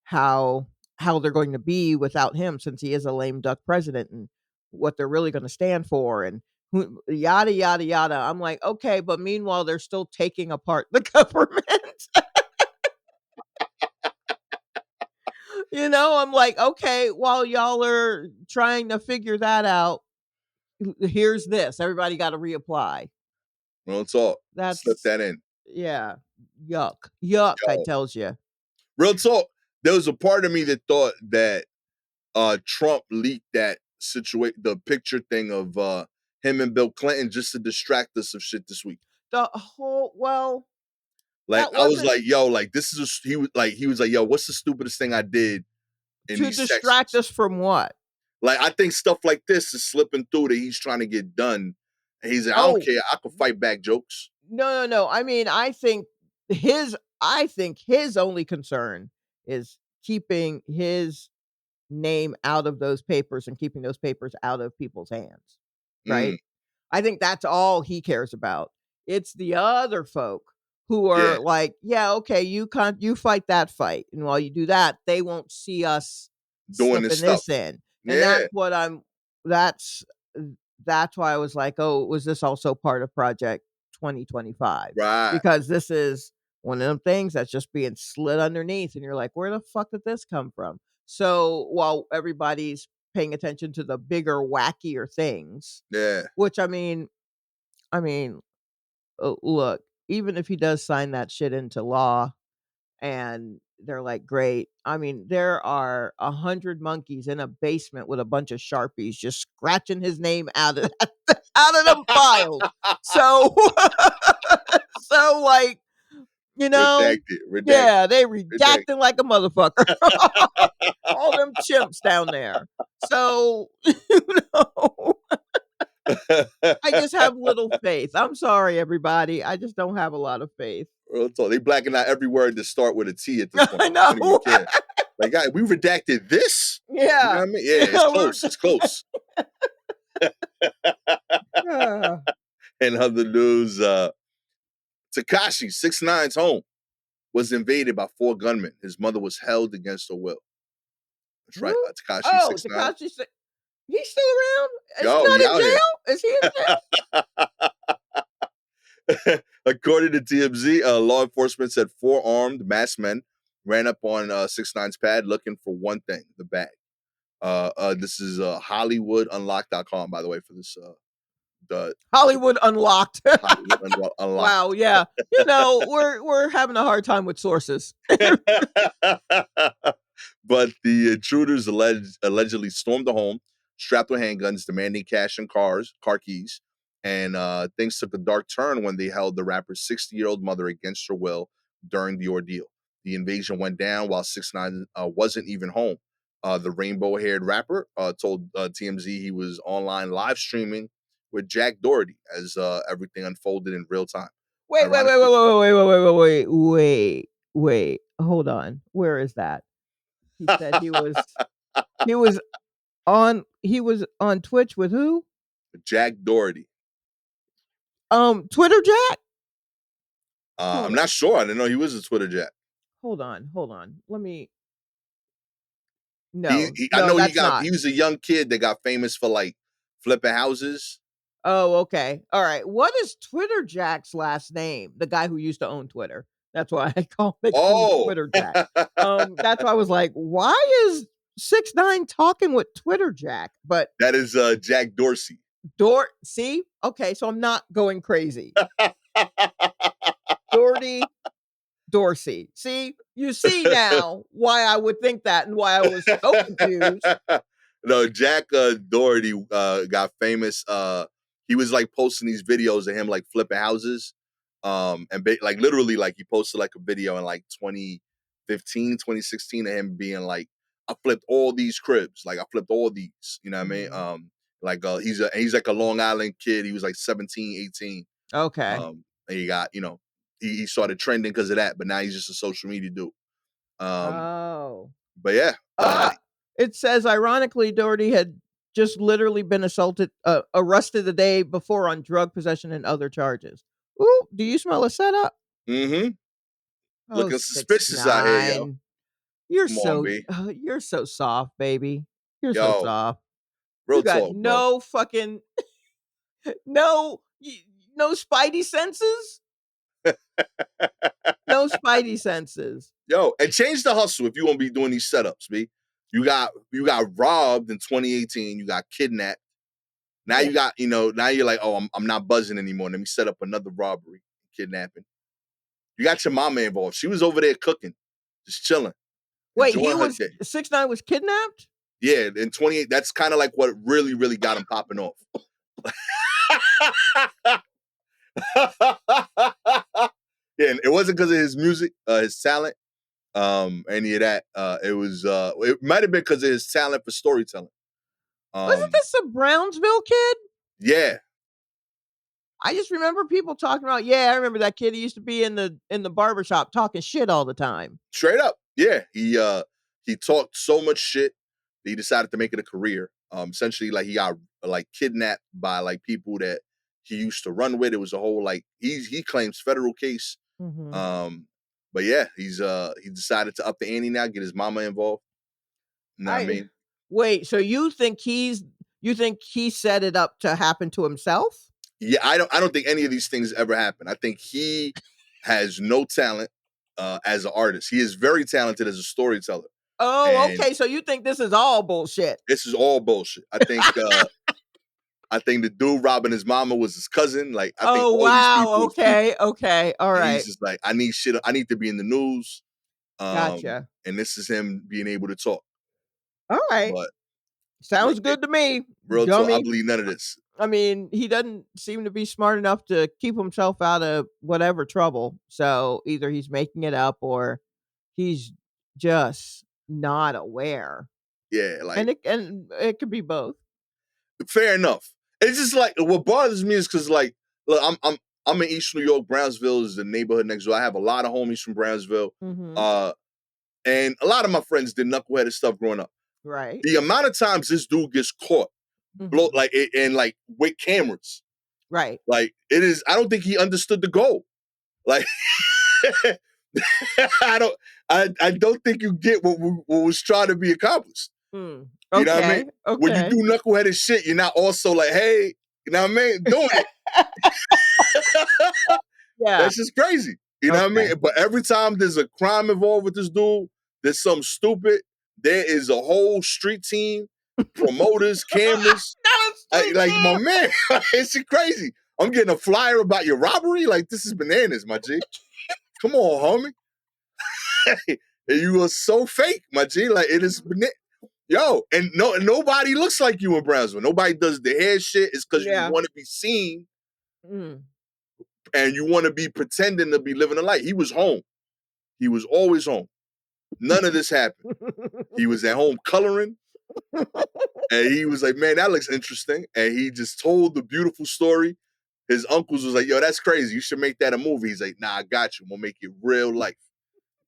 how they're going to be without him since he is a lame duck president and what they're really going to stand for and yada yada yada. I'm like, okay, but meanwhile they're still taking apart the government. I'm like, okay, while y'all are trying to figure that out, here's this. Everybody got to reapply. Real talk. Slip That's that in. yeah, yuck, yuck. I Yo, tells you. real talk. There was a part of me that thought that Trump leaked that the picture thing of him and Bill Clinton just to distract us of shit this week. The whole Like that I was wasn't like, yo, like this is he was like, yo, what's the stupidest thing I did in to these distract sections? us from what? Like I think stuff like this is slipping through that he's trying to get done. And he's like, I don't Oh, care, I can fight back jokes. no, no, no. I mean, I think his only concern is keeping his name out of those papers and keeping those papers out of people's hands, Mm, right? I think that's all he cares about. It's the other folk who yeah, are like, "Yeah, okay, you fight that fight, and while you do that, they won't see us doing this slipping stuff. this in." And Yeah, that's that's why I was like, "Oh, was this also part of Project 2025?" right. Because this is one of them things that's just being slid underneath, and you're like, "Where the fuck did this come from?" So, while everybody's paying attention to the bigger, wackier things, Yeah. which I mean, look, even if he does sign that shit into law and they're like, "Great." I mean, there are 100 monkeys in a basement with a bunch of Sharpies just scratching his name out of out of them files. So so, like, you know Redacted, redacted, yeah, they redacted. redacting like a motherfucker. All them chimps down there. So, know, I just have little faith. I'm sorry, everybody. I just don't have a lot of faith. Real talk. They blacking out every word that start with a T at this point. I I don't even know. care. Like, guy, we redacted this? You know Yeah. what I mean? Yeah, it's close. It's close. In other news, Tekashi 6ix9ine's home was invaded by 4 gunmen. His mother was held against her will. That's right. Who? Tekashi Oh, 6ix9ine. Tekashi he's still around? Is he Yo, not he in out here. jail? Is he in jail? According to TMZ, law enforcement said 4 armed masked men ran up on 6ix9ine's pad looking for one thing, the bag. This is HollywoodUnlocked.com, by the way, for this. Hollywood Unlocked. Hollywood Unlocked. Wow, yeah. You know, we're having a hard time with sources. But the intruders allegedly stormed the home, strapped with handguns, demanding cash and car keys. And things took a dark turn when they held the rapper's 60-year-old mother against her will during the ordeal. The invasion went down while 6ix9ine wasn't even home. The rainbow-haired rapper told TMZ he was online live streaming with Jack Doherty as everything unfolded in real time. Wait. Hold on. Where is that? He said he was on Twitch with who? Jack Doherty. Twitter Jack? I'm not sure. I didn't know he was a Twitter Jack. Hold on. Let me. I know he was a young kid that got famous for like flipping houses. Oh, okay. All right. What is Twitter Jack's last name? The guy who used to own Twitter. That's why I call him Twitter Jack. That's why I was like, why is 6ix9ine talking with Twitter Jack? But that is Jack Dorsey. See? Okay, so I'm not going crazy. Dorsey. See? You see now why I would think that and why I was so confused. No, Jack Doherty got famous. He was like posting these videos of him like flipping houses. And like literally like he posted like a video in like 2015, 2016 of him being like, I flipped all these cribs. Like I flipped all these, you know what I mean? He's like a Long Island kid. He was like 17, 18. Okay. And he got, he started trending because of that, but now he's just a social media dude. But yeah. It says, ironically, Doherty had just literally been arrested the day before on drug possession and other charges. Ooh, do you smell a setup? Mm-hmm. Oh, looking suspicious out here, yo. You're you're so soft, baby. You're so soft. Real you got talk, no fucking no spidey senses. No spidey senses. Yo, and change the hustle if you want to be doing these setups, B. You got robbed in 2018. You got kidnapped. Now you got, now you're like, oh, I'm not buzzing anymore. Let me set up another robbery, kidnapping. You got your mama involved. She was over there cooking, just chilling. Wait, 6ix9ine was kidnapped? Yeah, in 28. That's kind of like what really, really got him popping off. Yeah, and it wasn't because of his music, his talent, any of that. It might have been because of his talent for storytelling. Wasn't this a Brownsville kid? Yeah. I just remember people talking about, I remember that kid. He used to be in the barbershop talking shit all the time. Straight up. Yeah. He talked so much shit that he decided to make it a career. Essentially, like he got like kidnapped by like people that he used to run with. It was a whole like he claims federal case. But yeah, he decided to up the ante now, get his mama involved. You know what I mean? Wait, so you think he set it up to happen to himself? Yeah, I don't think any of these things ever happen. I think he has no talent as an artist. He is very talented as a storyteller. Oh, okay. So you think this is all bullshit? This is all bullshit. I think I think the dude robbing his mama was his cousin. Like, I think all these people. Okay. All right. He's just like, I need shit. I need to be in the news. Gotcha. And this is him being able to talk. All right. But sounds good to me. Real talk. I believe none of this. I mean, he doesn't seem to be smart enough to keep himself out of whatever trouble. So either he's making it up or he's just not aware. Yeah, like, and it could be both. Fair enough. It's just like what bothers me is because like, look, I'm in East New York. Brownsville is the neighborhood next door. I have a lot of homies from Brownsville. And a lot of my friends did knuckleheaded stuff growing up. Right. The amount of times this dude gets caught, blow, Mhm. like, and like with cameras, Right. like it is. I don't think he understood the goal. Like, I don't think you get what was trying to be accomplished. Mm. You know what I mean? Okay. When you Okay. do knuckleheaded shit, you're not also like, hey, you know what I mean? Doing it. Yeah. That's just crazy. You know what I Okay. mean? But every time there's a crime involved with this dude, there's something stupid. There is a whole street team, promoters, cameras. Not a street Like my team! man, it's crazy. I'm getting a flyer about your robbery. Like, this is bananas, my G. Come on, homie. You are so fake, my G. Like, it is yo, and nobody looks like you in Brownsville. Nobody does the hair shit. It's because you Yeah. want to be seen Mm. and you want to be pretending to be living a life. He was home. He was always home. None of this happened. He was at home coloring. And he was like, man, that looks interesting. And he just told the beautiful story. His uncles was like, yo, that's crazy. You should make that a movie. He's like, nah, I got you. I'm going to make it real life.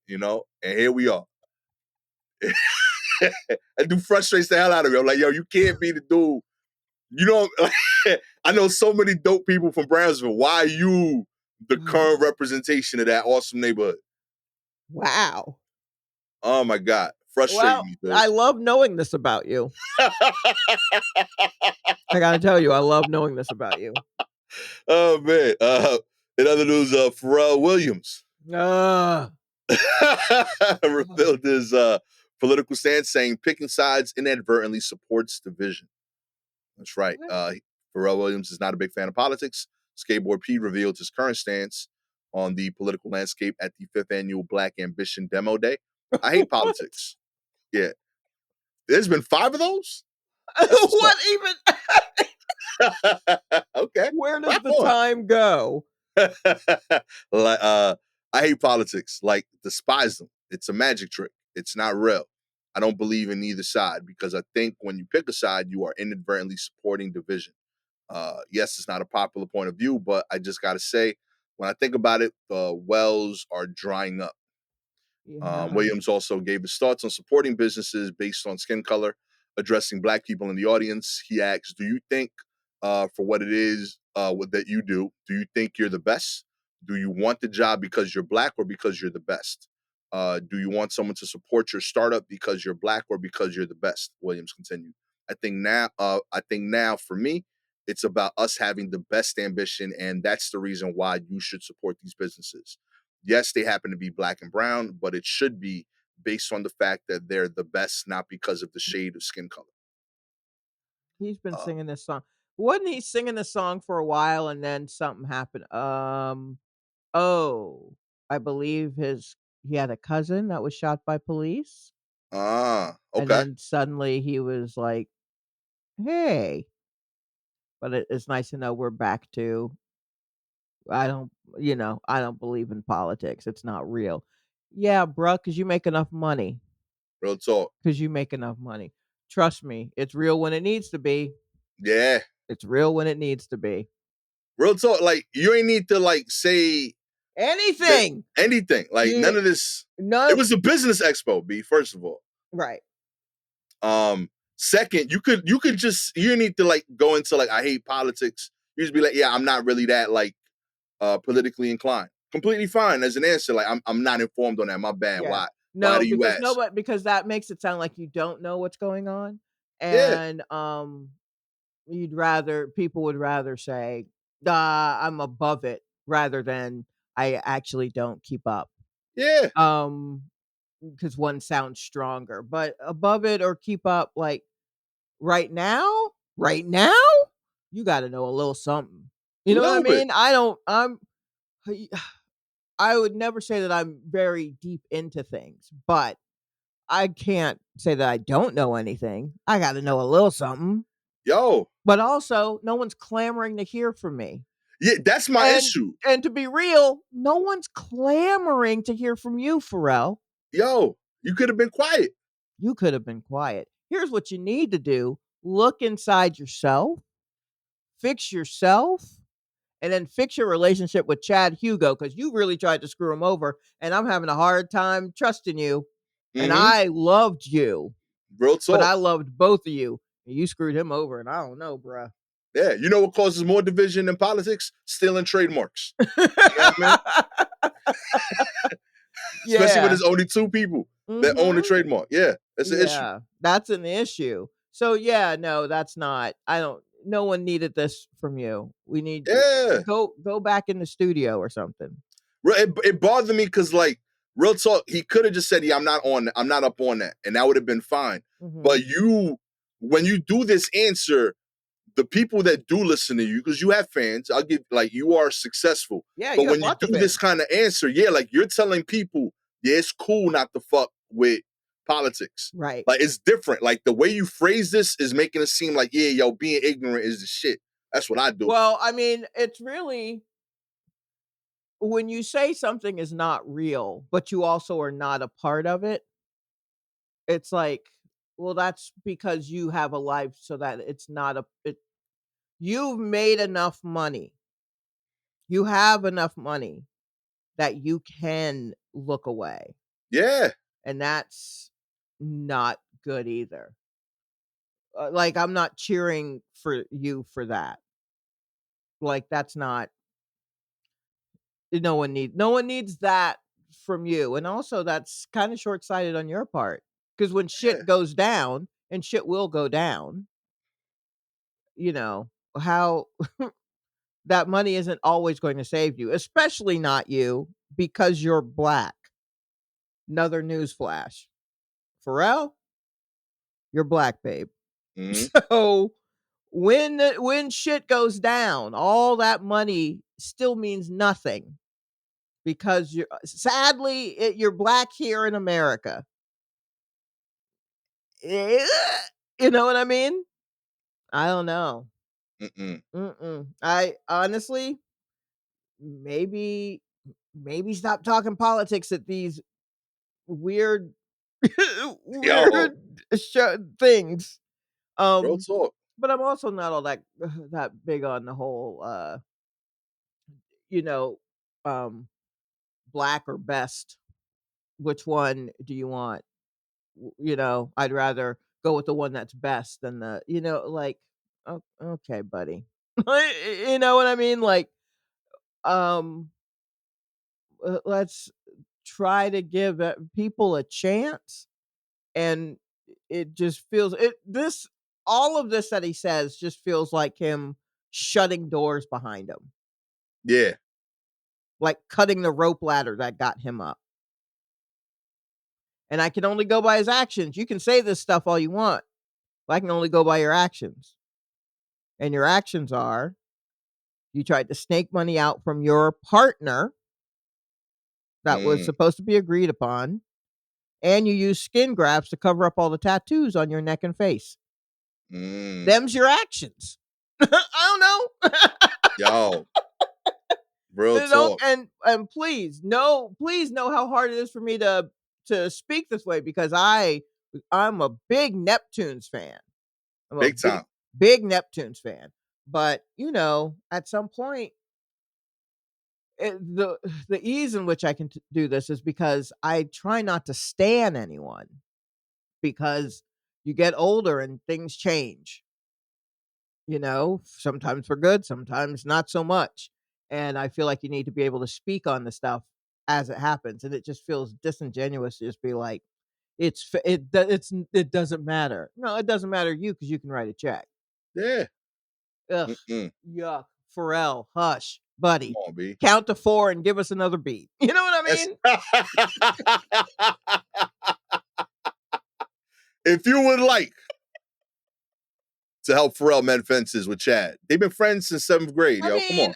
You know? And here we are. That dude frustrates the hell out of me. I'm like, yo, you can't be the dude. You know, I know so many dope people from Brownsville. Why are you the current representation of that awesome neighborhood? Wow. Oh my God. Frustrating Well, me, dude. I love knowing this about you. I gotta tell you, I love knowing this about you. Oh man. In other news, Pharrell Williams revealed his political stance, saying picking sides inadvertently supports division. That's right. Pharrell Williams is not a big fan of politics. Skateboard P revealed his current stance on the political landscape at the 5th annual Black Ambition Demo Day. I hate politics. Yeah. There's been 5 of those? What even? Okay. Where does Rock the on. time go? Like, I hate politics. Like, despise them. It's a magic trick. It's not real. I don't believe in either side because I think when you pick a side, you are inadvertently supporting division. Yes, it's not a popular point of view, but I just got to say, when I think about it, the wells are drying up. Yeah. Williams also gave his thoughts on supporting businesses based on skin color, addressing Black people in the audience. He asked, do you think for what it is that you do you think you're the best? Do you want the job because you're Black or because you're the best? Do you want someone to support your startup because you're Black or because you're the best? Williams continued. I think now for me, it's about us having the best ambition, and that's the reason why you should support these businesses. Yes, they happen to be Black and brown, but it should be based on the fact that they're the best, not because of the shade of skin color. He's been Uh, singing this song. Wasn't he singing this song for a while and then something happened? Oh, I believe he had a cousin that was shot by police. And okay. then suddenly he was like, hey, but it's nice to know we're back to I don't I don't believe in politics. It's not real. Yeah, bruh, because you make enough money. Real talk. Because you make enough money. Trust me, it's real when it needs to be. Yeah. It's real when it needs to be. Real talk. Like, you ain't need to like say that Anything. anything. Like, You none of this. It no was a business expo, B, first of all. right. Second, you need to like go into like I hate politics. You just be like, yeah, I'm not really that like politically inclined. Completely fine as an answer. Like, I'm not informed on that. My bad. Yeah. Why No, do you because ask? because that makes it sound like you don't know what's going on. Yeah, And people would rather say, I'm above it rather than I actually don't keep up. yeah. Because one sounds stronger. But above it or keep up, like right now, you gotta know a little something. You know what I Little bit. mean? I would never say that I'm very deep into things, but I can't say that I don't know anything. I gotta know a little something. Yo. But also, no one's clamoring to hear from me. Yeah, that's my And issue. and to be real, no one's clamoring to hear from you, Pharrell. Yo, you could have been quiet. You could have been quiet. Here's what you need to do. Look inside yourself, fix yourself, and then fix your relationship with Chad Hugo because you really tried to screw him over, and I'm having a hard time trusting you. and I loved you, Real but talk. I loved both of you. And you screwed him over, and I don't know, bruh. Yeah, you know what causes more division in politics? Stealing trademarks. You know what I mean? Especially when there's only two people that own the trademark. Yeah, it's an issue. Yeah, that's an issue. So yeah, no, that's not. No one needed this from you. We need Yeah. go back in the studio or something. It bothered me because, like, real talk, he could have just said, "Yeah, I'm not up on that," and that would have been fine. But when you do this answer, the people that do listen to you, because you have fans, I'll give, like, you are successful. Yeah, But when you do this kind of answer, yeah, like, you're telling people, yeah, it's cool not to fuck with politics. Right. Like, it's different. Like, the way you phrase this is making it seem like, yeah, yo, being ignorant is the shit. That's what I do. Well, I mean, it's really when you say something is not real, but you also are not a part of it, it's like, well, that's because you have a life so that it's not you've made enough money. You have enough money that you can look away. Yeah. And that's not good either. Like, I'm not cheering for you for that. Like, that's not no one needs that from you. And also that's kind of short-sighted on your part. Because when shit goes down, and shit will go down, you know, how that money isn't always going to save you, especially not you, because you're black. Another news flash. Pharrell, you're black, babe. So when shit goes down, all that money still means nothing because you're black here in America. You know what I mean? I don't know. I honestly, maybe stop talking politics at these weird weird things. Real talk. But I'm also not all that big on the whole you know, black or best. Which one do you want? You know, I'd rather go with the one that's best than like, oh, okay, buddy. You know what I mean? Like, um, let's try to give people a chance. And it just feels all of this that he says just feels like him shutting doors behind him. Yeah. Like cutting the rope ladder that got him up. And I can only go by his actions. You can say this stuff all you want, but I can only go by your actions. And your actions are you tried to snake money out from your partner that was supposed to be agreed upon, and you used skin grafts to cover up all the tattoos on your neck and face. Them's your actions. I don't know. Yo. Real talk. And please know how hard it is for me to speak this way because I'm a big Neptunes fan. I'm big time. Big Neptunes fan. But, at some point, the ease in which I can do this is because I try not to stan anyone because you get older and things change. Sometimes for good, sometimes not so much. And I feel like you need to be able to speak on the stuff as it happens. And it just feels disingenuous to just be like, it doesn't matter. No, it doesn't matter to you because you can write a check. Yeah. Ugh. Yuck. Pharrell, hush, buddy. Come on, B. Count to 4 and give us another beat. You know what I mean? If you would like to help Pharrell mend fences with Chad, they've been friends since 7th grade. Come on.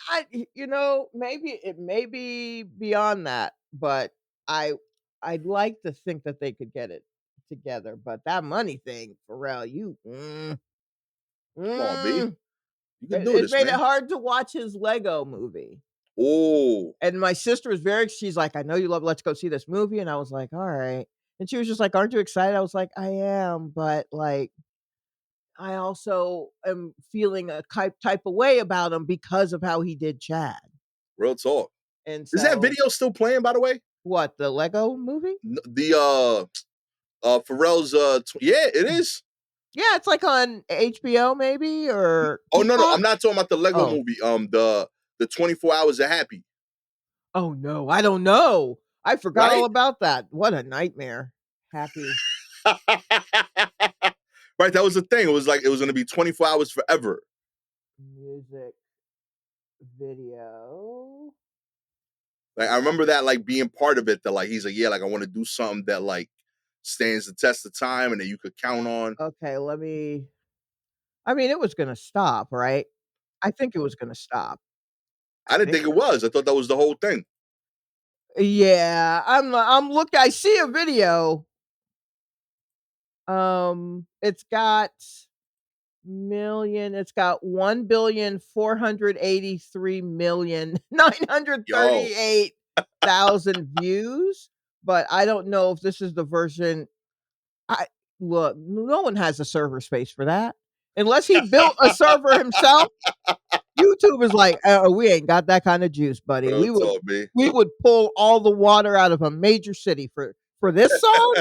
Maybe it may be beyond that, but I'd like to think that they could get it together. But that money thing, Pharrell, come on, B. You can do this, made man. it hard to watch his Lego movie. Oh. And my sister was she's like, I know you love Let's Go See This Movie. And I was like, all right. And she was just like, aren't you excited? I was like, I am, but like, I also am feeling a type of way about him because of how he did Chad. Real talk. And so, is that video still playing, by the way? What, the Lego movie? Pharrell's yeah, it is. Yeah, it's like on HBO maybe or Oh no, Peacock? I'm not talking about the Lego Oh. movie. The 24 Hours of Happy. Oh no, I don't know. I forgot all Right? about that. What a nightmare. Happy. Right, that was the thing. It was gonna be 24 hours forever. Music video. Like I remember that like being part of it. That like he's like, yeah, like I want to do something that like stands the test of time and that you could count on. Okay, I mean, it was gonna stop, right? I think it was gonna stop. I I didn't think think it was. I thought that was the whole thing. Yeah, I'm looking. I see a video. It's got it's got 1,483,938,000 views, but I don't know if this is the version. I Look, no one has a server space for that. Unless he built a server himself, YouTube is like, we ain't got that kind of juice, buddy. Real talk, man. We would pull all the water out of a major city for this song.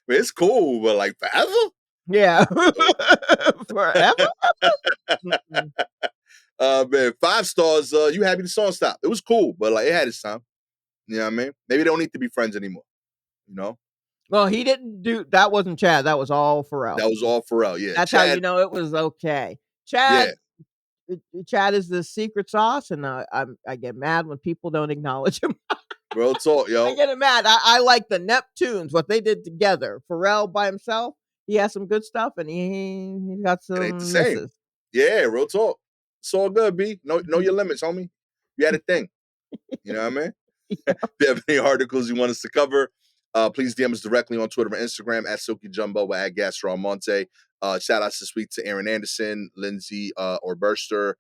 Man, it's cool, but like forever. Yeah, forever. Man, 5 stars. You happy the song stopped? It was cool, but like it had its time. You know what I mean? Maybe they don't need to be friends anymore. You know? Well, he didn't do that. Wasn't Chad. That was all Pharrell. That was all Pharrell. Yeah, That's how you know it was okay. Yeah. Chad is the secret sauce, and I get mad when people don't acknowledge him. Real talk, yo. I get mad. I like the Neptunes, what they did together. Pharrell by himself, he has some good stuff, and he got some It ain't the same. misses. Yeah, real talk. It's all good, B. Know your limits, homie. You had a thing. You know what I mean? If you have any articles you want us to cover, please DM us directly on Twitter and Instagram at Silky Jumbo or at Gastor Almonte. Shout outs this week to Aaron Anderson, Lindsay Orberster,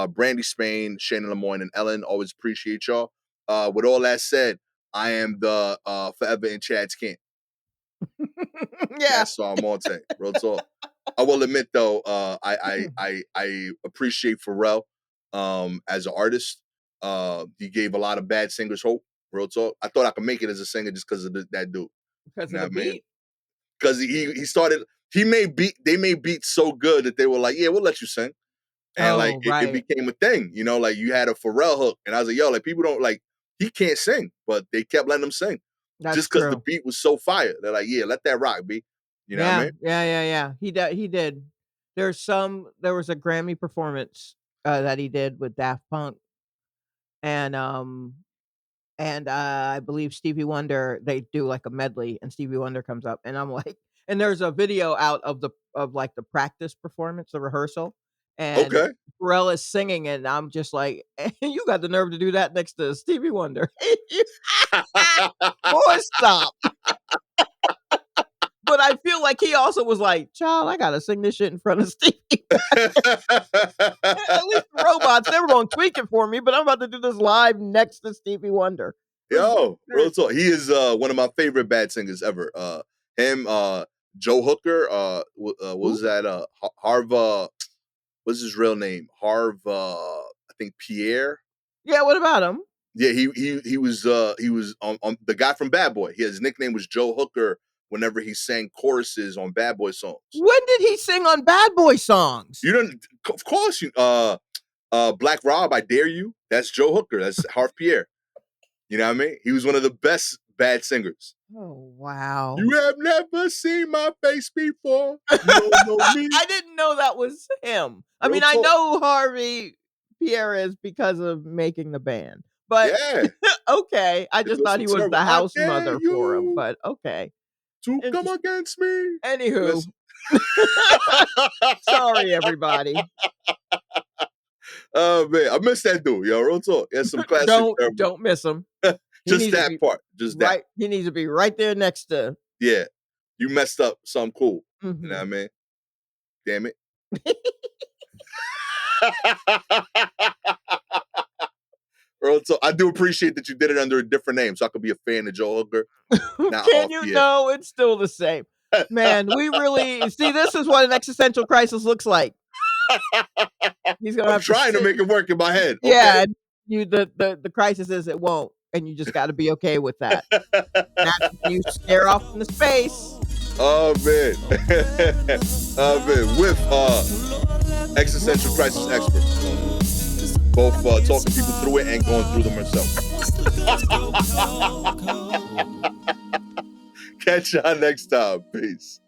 Brandy Spain, Shana Lemoyne, and Ellen. Always appreciate y'all. With all that said, I am the forever in Chad's camp. Yeah. Gastor Almonte. Real talk. I will admit though, I appreciate Pharrell as an artist. He gave a lot of bad singers hope. Real talk. I thought I could make it as a singer just because of that dude. Because of the beat. Because they made beats so good that they were like, yeah, we'll let you sing. And it became a thing, you know, like you had a Pharrell hook, and I was like, yo, like people don't like he can't sing, but they kept letting him sing. That's just because the beat was so fire. They're like, yeah, let that rock, B. You know what I mean? Yeah. He did. There was a Grammy performance that he did with Daft Punk. And I believe Stevie Wonder, they do like a medley and Stevie Wonder comes up and I'm like, and there's a video out of the practice performance, the rehearsal. And Pharrell is singing and I'm just like, you got the nerve to do that next to Stevie Wonder. Boy, stop. But I feel like he also was like, child, I gotta sing this shit in front of Stevie. At least the robots, they were gonna tweak it for me, but I'm about to do this live next to Stevie Wonder. Yo, real talk. He is one of my favorite bad singers ever. Him, Joe Hooker, what was that? Harv, what's his real name? Harv, I think Pierre. Yeah, what about him? Yeah, he was on the guy from Bad Boy. His nickname was Joe Hooker whenever he sang choruses on Bad Boy songs. When did he sing on Bad Boy songs? You don't, of course, you Black Rob, I Dare You. That's Joe Hooker. That's Harv Pierre. You know what I mean? He was one of the best bad singers. Oh, wow. You have never seen my face before. You don't know me. I didn't know that was him. I mean, I know Harvey Pierre is because of making the band. But yeah. Okay. I just thought he was the house mother for him. But okay. To come against me. Anywho. Sorry, everybody. Oh man, I miss that dude, yo. Real talk. There's some classic. Don't miss him. Just that part. Just that. Right. He needs to be right there next to. Yeah. You messed up something cool. Mm-hmm. You know what I mean? Damn it. Real talk. I do appreciate that you did it under a different name, so I could be a fan of Joe Hooker. Can you know it's still the same? Man, we really see this is what an existential crisis looks like. He's gonna I'm trying to make it work in my head. Yeah, okay. The crisis is it won't. and you just got to be okay with that. That's when you stare off into space. Oh man. Oh man. With existential crisis expert. Both talking people through it and going through them herself. Catch y'all next time. Peace.